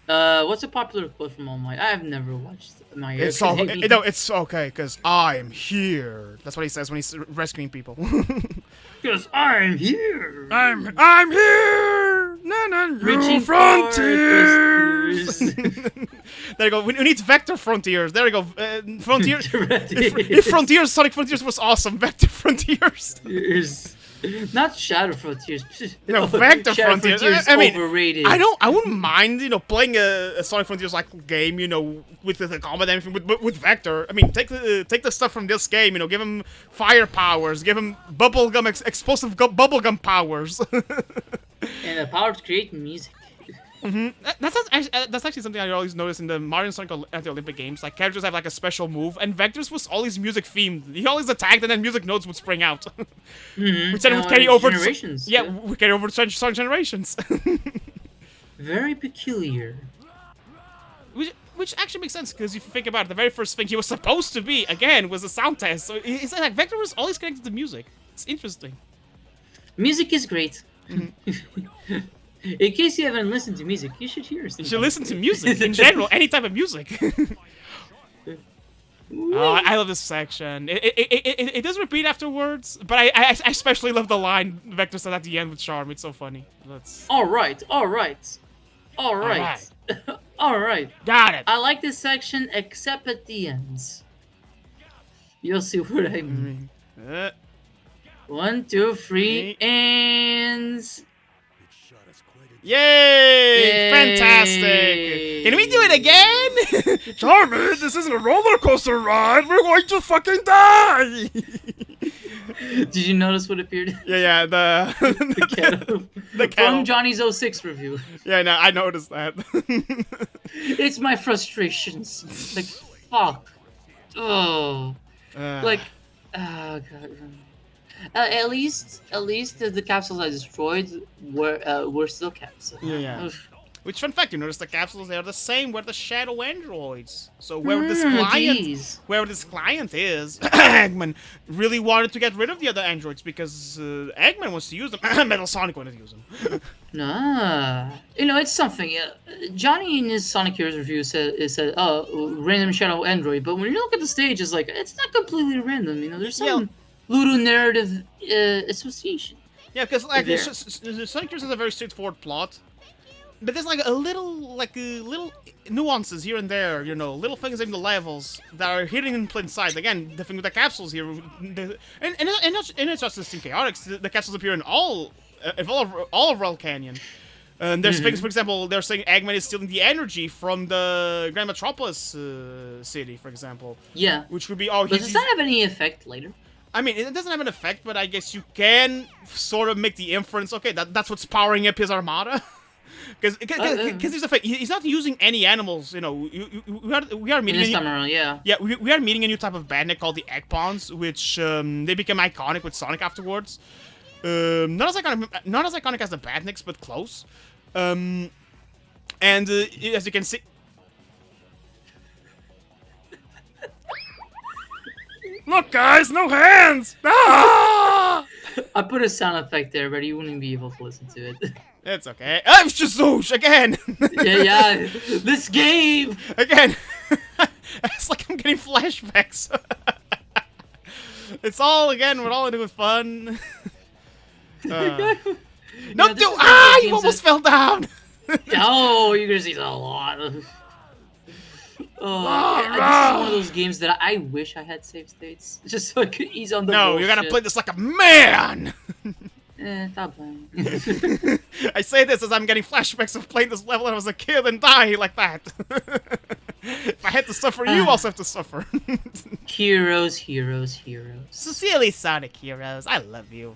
What's a popular quote from All Might? I have never watched My Hero Academia. No, it's okay because I am here. That's what he says when he's rescuing people. Because I'm here. I'm here. Reaching frontiers. There you go. We need Vector Frontiers. There you go. Frontiers. If Frontiers, Sonic Frontiers was awesome. Vector Frontiers. Not Shadow Frontiers. No, Vector Frontiers. I mean, overrated. I wouldn't mind, playing a Sonic Frontiers like game, with the combat and everything, but with Vector. I mean, take the stuff from this game, give him fire powers, give him explosive bubblegum powers. And the power to create music. That's actually something I always notice in the Mario and Sonic at the Olympic Games. Like, characters have like a special move, and Vector's was always music themed. He always attacked, and then music notes would spring out, which then would carry over generations. We carry over to Sonic Generations. Very peculiar. Which actually makes sense because if you think about it, the very first thing he was supposed to be again was a sound test. So it's like Vector was always connected to music. It's interesting. Music is great. In case you haven't listened to music, you should hear it. You should listen to music in general, any type of music. I love this section. It does repeat afterwards, but I especially love the line Vector said at the end with Charm. It's so funny. All right. All right. Got it. I like this section except at the ends. You'll see what I mean. 1, 2, 3, and... Yay! Fantastic! Can we do it again? Charmin, this isn't a roller coaster ride. We're going to fucking die. Did you notice what appeared? Yeah. The kettle. From Johnny's 06 review. Yeah, no, I noticed that. It's my frustrations. Like, fuck. Oh. Oh god. At least the capsules I destroyed were still capsules. Yeah. Which, fun fact, you notice the capsules, they are the same where the shadow androids. So where this client is, Eggman really wanted to get rid of the other androids because Eggman wants to use them. Metal Sonic wanted to use them. Nah. It's something. Johnny in his Sonic Heroes review said, random shadow android, but when you look at the stage, it's like, it's not completely random, there's some little narrative association. Yeah, because Sonic Heroes has a very straightforward plot. But there's like a little nuances here and there, little things in the levels that are hidden in plain sight. Again, the thing with the capsules here, and it's just this Team Chaotix. The capsules appear in all of Royal Canyon. And there's things, for example, they're saying Eggman is stealing the energy from the Grand Metropolis city, for example. Yeah. Which would be But does that have any effect later? I mean, it doesn't have an effect, but I guess you can sort of make the inference. Okay, that's what's powering up his armada. Because here's the thing, he's not using any animals, we are meeting this time around, yeah. Yeah, we are meeting a new type of bandit called the Eggpawns, which they become iconic with Sonic afterwards. Not as iconic as the Badniks, but close. And as you can see... Look, guys, no hands! Ah! I put a sound effect there, but you wouldn't be able to listen to it. It's okay. I'm just Zoosh again! yeah. This game! Again! It's like I'm getting flashbacks. It's all, again, we're all doing fun. No, this dude! is one of Ah! those You games almost fell down! Oh, you're gonna see a lot. Oh, this is one of those games that I wish I had save states, just so I could ease on the No, bullshit. you gotta play this like a man! Stop playing. I say this as I'm getting flashbacks of playing this level when I was a kid and die like that. If I had to suffer, you also have to suffer. Heroes, heroes, heroes. Sincerely, Sonic Heroes, I love you.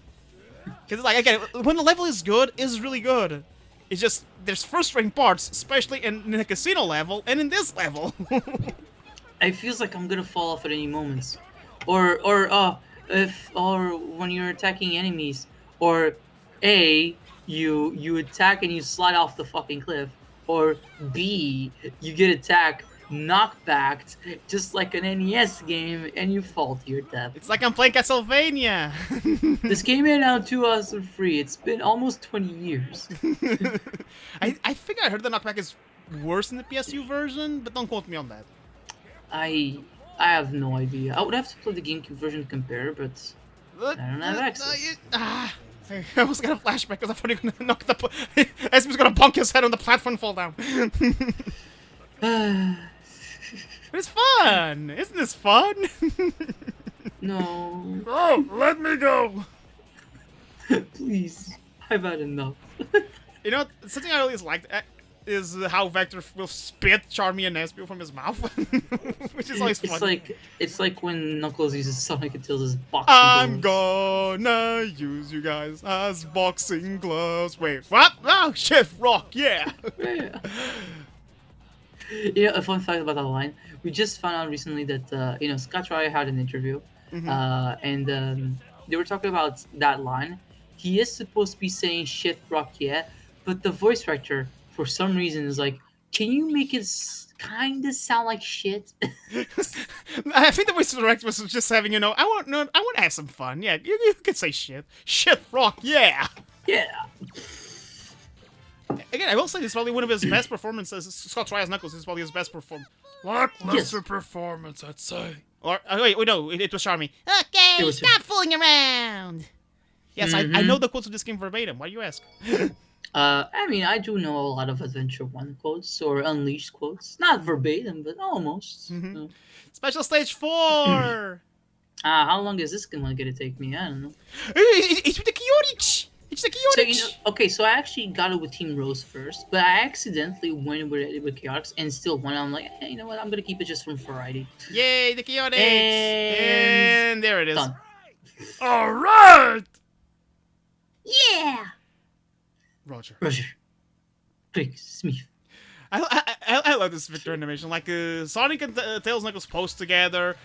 Because, like, again, when the level is good, it's really good. It's just, there's frustrating parts, especially in the casino level and in this level. It feels like I'm gonna fall off at any moment. Or when you're attacking enemies, or you attack and you slide off the fucking cliff, or B, you get attacked, knockbacked, just like an NES game, and you fall to your death. It's like I'm playing Castlevania. This game came out to us for free. It's been almost 20 years. I think I heard the knockback is worse in the PSU version, but don't quote me on that. I have no idea. I would have to play the GameCube version to compare, but I don't have access. I almost got a flashback because I thought he was gonna knock the... Esme was gonna bonk his head on the platform and fall down. But it's fun! Isn't this fun? No. Oh, let me go! Please. I've had enough. You know, something I always liked is how Vector will spit Charmy and Espio from his mouth. Which is always fun. It's like when Knuckles uses Sonic and Tails' boxing I'm gloves. gonna use you guys as boxing gloves. Wait, what? Oh, shit, rock, yeah! Yeah. You know, a fun fact about that line. We just found out recently that Scott Rye had an interview, and they were talking about that line. He is supposed to be saying "shit rock yeah," but the voice actor, for some reason, is like, "Can you make it kind of sound like shit?" I think the voice director was just having, I want to have some fun. Yeah, you can say shit. Shit rock, yeah! Yeah. Again, I will say this is probably one of his best performances. Scott Rye's Knuckles is probably his best performance. Lackluster performance, I'd say. Or wait, no, it was Charmy. Okay, stop fooling around. Yes, I know the quotes of this game verbatim. Why do you ask? I mean, I do know a lot of Adventure 1 quotes or Unleashed quotes. Not verbatim, but almost. Special stage 4. How long is this gonna take me? I don't know. It's with the Kyorich. It's the Kyorich. So, so I actually got it with Team Rose first, but I accidentally went with Chaotix and still won. I'm like, hey, you know what? I'm gonna keep it just from variety. Yay, the Kyorich. And there it is. Done. All right. Yeah. Roger. Quick, Smith. I love this Victor animation. Like Sonic and Tails and Knuckles pose together.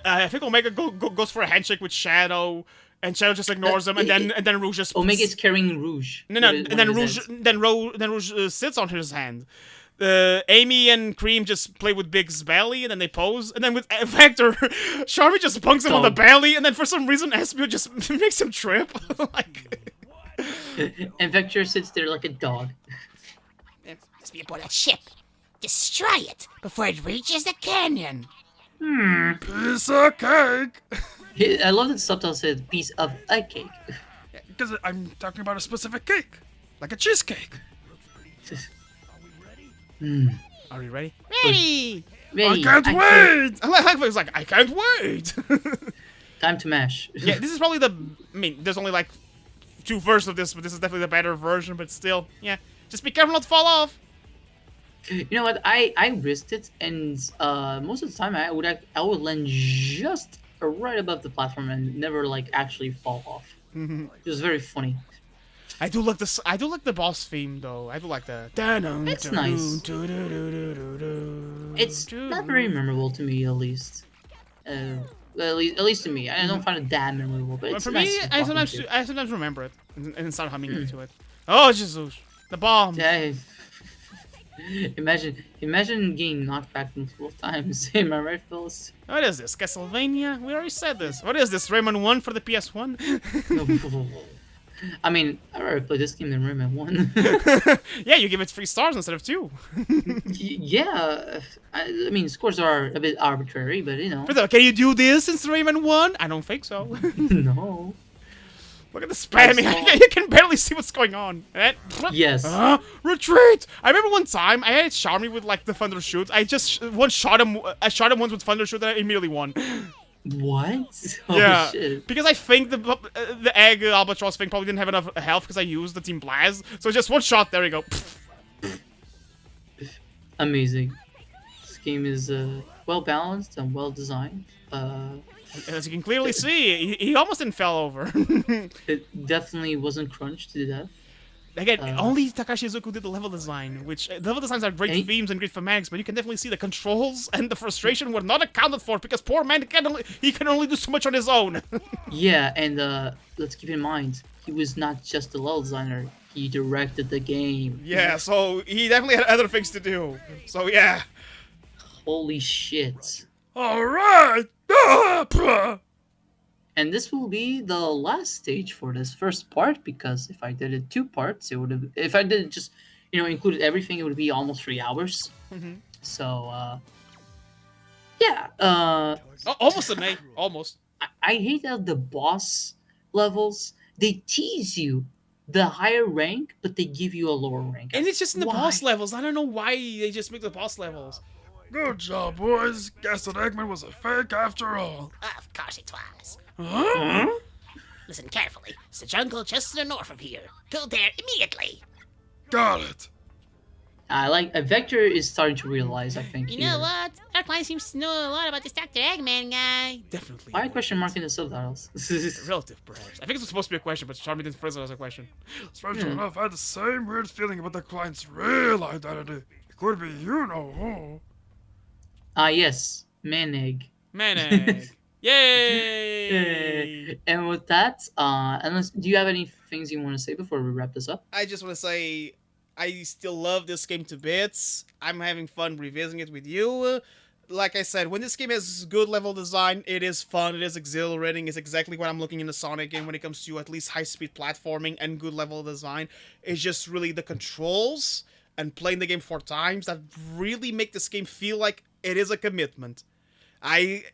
I think Omega goes for a handshake with Shadow, and Shadow just ignores him, and then Rouge just Omega's carrying Rouge. No, and then Rouge sits on his hand. Amy and Cream just play with Big's belly, and then they pose. And then with Vector, Charmy just bunks him on the belly, and then for some reason Espio just makes him trip. Like, and Vector sits there like a dog. Let's be aboard that ship. Destroy it before it reaches the canyon. piece of cake. I love that the subtitle says "piece of a cake." Because I'm talking about a specific cake, like a cheesecake. Are we ready? Ready. Ready. I can't wait! I like how it's like, I can't wait! Time to mash. Yeah, this is probably there's only like 2 versions of this, but this is definitely the better version, but still, yeah. Just be careful not to fall off. You know what? I risked it, and most of the time I would land just right above the platform and never like actually fall off. It was very funny. I do like the boss theme though. I do like the. It's nice. It's not very memorable to me, at least. At least to me, I don't find it that memorable. But it's for nice me, to I sometimes remember it and start humming into it. Oh Jesus, the bomb! Yeah. Imagine getting knocked back multiple times. Am I right, Phyllis? What is this? Castlevania? We already said this. What is this? Rayman 1 for the PS1? No. I mean, I rather play this game than Rayman 1. Yeah, you give it 3 stars instead of 2. Yeah, I mean, scores are a bit arbitrary, but you know. Can you do this since Rayman 1? I don't think so. No. Look at the spamming. saw- You can barely see what's going on. Yes. Retreat! I remember one time I had it charm me with like the thunder shoot. I just shot him. I shot him once with thunder shoot and I immediately won. What? Oh, Yeah, shit. because I think the egg albatross thing probably didn't have enough health because I used the Team Blast. So just one shot. There you go. Amazing. This game is well balanced and well designed. As you can clearly see, he almost didn't fell over. It definitely wasn't crunched to death. Again, only Takashi Izuku did the level design, which level designs are great And he- themes and great thematics, but you can definitely see the controls and the frustration were not accounted for because poor man can only do so much on his own. Yeah, and let's keep in mind, he was not just the level designer. He directed the game. Yeah, so he definitely had other things to do. So yeah. Holy shit. All right. And this will be the last stage for this first part because if I did it 2 parts, it would have. If I did just, included everything, it would be almost 3 hours. So, yeah. Almost an 8. Almost. I hate that the boss levels they tease you the higher rank, but they give you a lower rank. And it's just in the Why? boss levels. I don't know why they just make the boss levels. Good job, boys. Guess that Eggman was a fake after all. Of course it was. Huh? Listen carefully. It's the jungle just to the north of here. Go there immediately. Got it. Vector is starting to realize. I think. You here. know what? Our client seems to know a lot about this Dr. Eggman guy. Definitely. Why question mark in the subtitles? Relative, perhaps. I think it's supposed to be a question, but Charmy didn't phrase it as a question. Strangely enough, I had the same weird feeling about the client's real identity. It could be you know who. Yes, Maneg. Maneg. Yay! And with that, do you have any things you want to say before we wrap this up? I just want to say, I still love this game to bits. I'm having fun revisiting it with you. Like I said, when this game has good level design, it is fun, it is exhilarating, it's exactly what I'm looking in a Sonic game when it comes to at least high-speed platforming and good level design. It's just really the controls and playing the game 4 times that really make this game feel like it is a commitment. I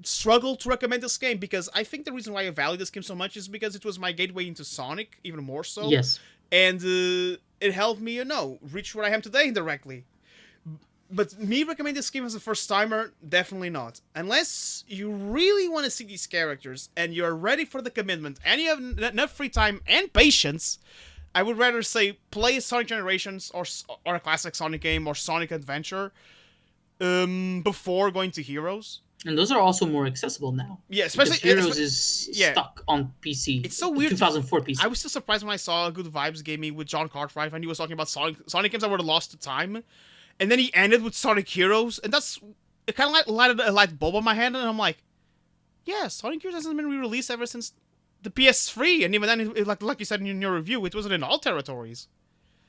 struggle to recommend this game because I think the reason why I value this game so much is because it was my gateway into Sonic, even more so. Yes. And it helped me, reach where I am today indirectly. But me recommending this game as a first timer, definitely not. Unless you really want to see these characters and you're ready for the commitment and you have enough free time and patience, I would rather say play Sonic Generations or a classic Sonic game or Sonic Adventure before going to Heroes. And those are also more accessible now. Yeah, especially because Heroes is stuck on PC. It's so weird. 2004 PC. I was still surprised when I saw Good Vibes Gaming with John Cartwright and he was talking about Sonic games that were lost to time. And then he ended with Sonic Heroes, and it kind of like lighted a light bulb on my head, and I'm like, yeah, Sonic Heroes hasn't been re-released ever since the PS3, and even then, like you said in your review, it wasn't in all territories.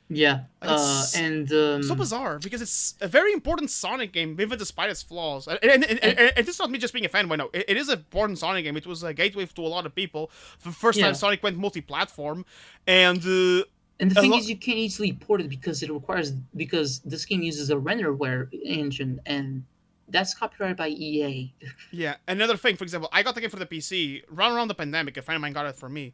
Yeah, so bizarre because it's a very important Sonic game, even despite its flaws. And this is not me just being a fanboy. No, it is an important Sonic game. It was a gateway to a lot of people. For the first time, Sonic went multi-platform, and the thing is, you can't easily port it because this game uses a renderware engine, and that's copyrighted by EA. Yeah, another thing, for example, I got the game for the PC around the pandemic. A friend of mine got it for me,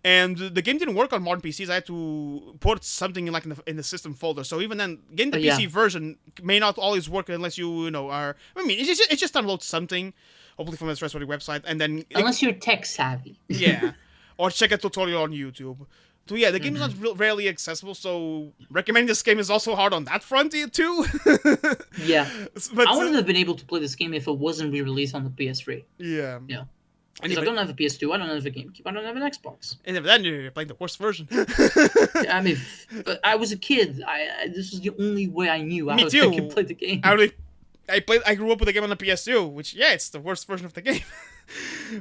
and the game didn't work on modern PCs. I had to put something in the system folder. So even then, getting the PC version may not always work unless you are. I mean, it just downloads something, hopefully from a trustworthy website, and then unless you're tech savvy. Yeah, or check a tutorial on YouTube. So yeah, the game is not rarely accessible, so recommending this game is also hard on that front too. Yeah, but I wouldn't have been able to play this game if it wasn't re-released on the PS3. Yeah. Yeah. Because I don't have a PS2, I don't have a GameCube, I don't have an Xbox. And then you're playing the worst version. I mean, but I was a kid. This was the only way I knew I could play the game. I grew up with the game on the PS2, which, it's the worst version of the game.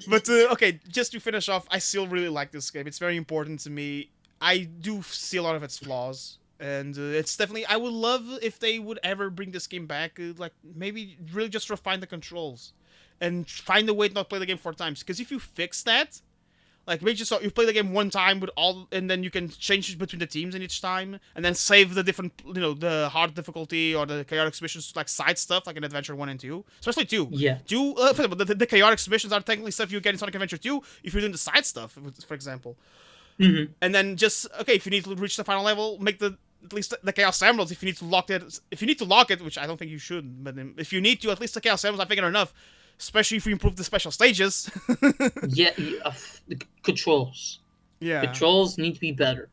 But, okay, just to finish off, I still really like this game. It's very important to me. I do see a lot of its flaws. And it's definitely, I would love if they would ever bring this game back, like maybe really just refine the controls and find a way to not play the game 4 times. Because if you fix that, like maybe just so you play the game 1 time with all, and then you can change between the teams in each time, and then save the different, the hard difficulty or the chaotic submissions, like side stuff, like in Adventure 1 and 2, especially 2. Yeah. For example, the chaotic submissions are technically stuff you get in Sonic Adventure 2 if you're doing the side stuff, for example. Mm-hmm. And then just, okay, if you need to reach the final level, make at least the Chaos Emeralds. If you need to lock it, which I don't think you should, but if you need to, at least the Chaos Emeralds I think are enough. Especially if you improve the special stages. Yeah, the controls. Yeah. Controls need to be better.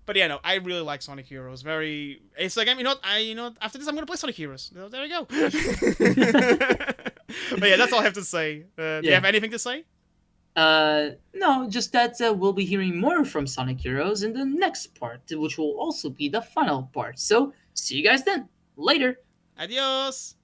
But yeah, no, I really like Sonic Heroes. It's like, after this I'm gonna play Sonic Heroes. There we go. But yeah, that's all I have to say. Do you have anything to say? No, just that we'll be hearing more from Sonic Heroes in the next part, which will also be the final part. So, see you guys then. Later. Adios.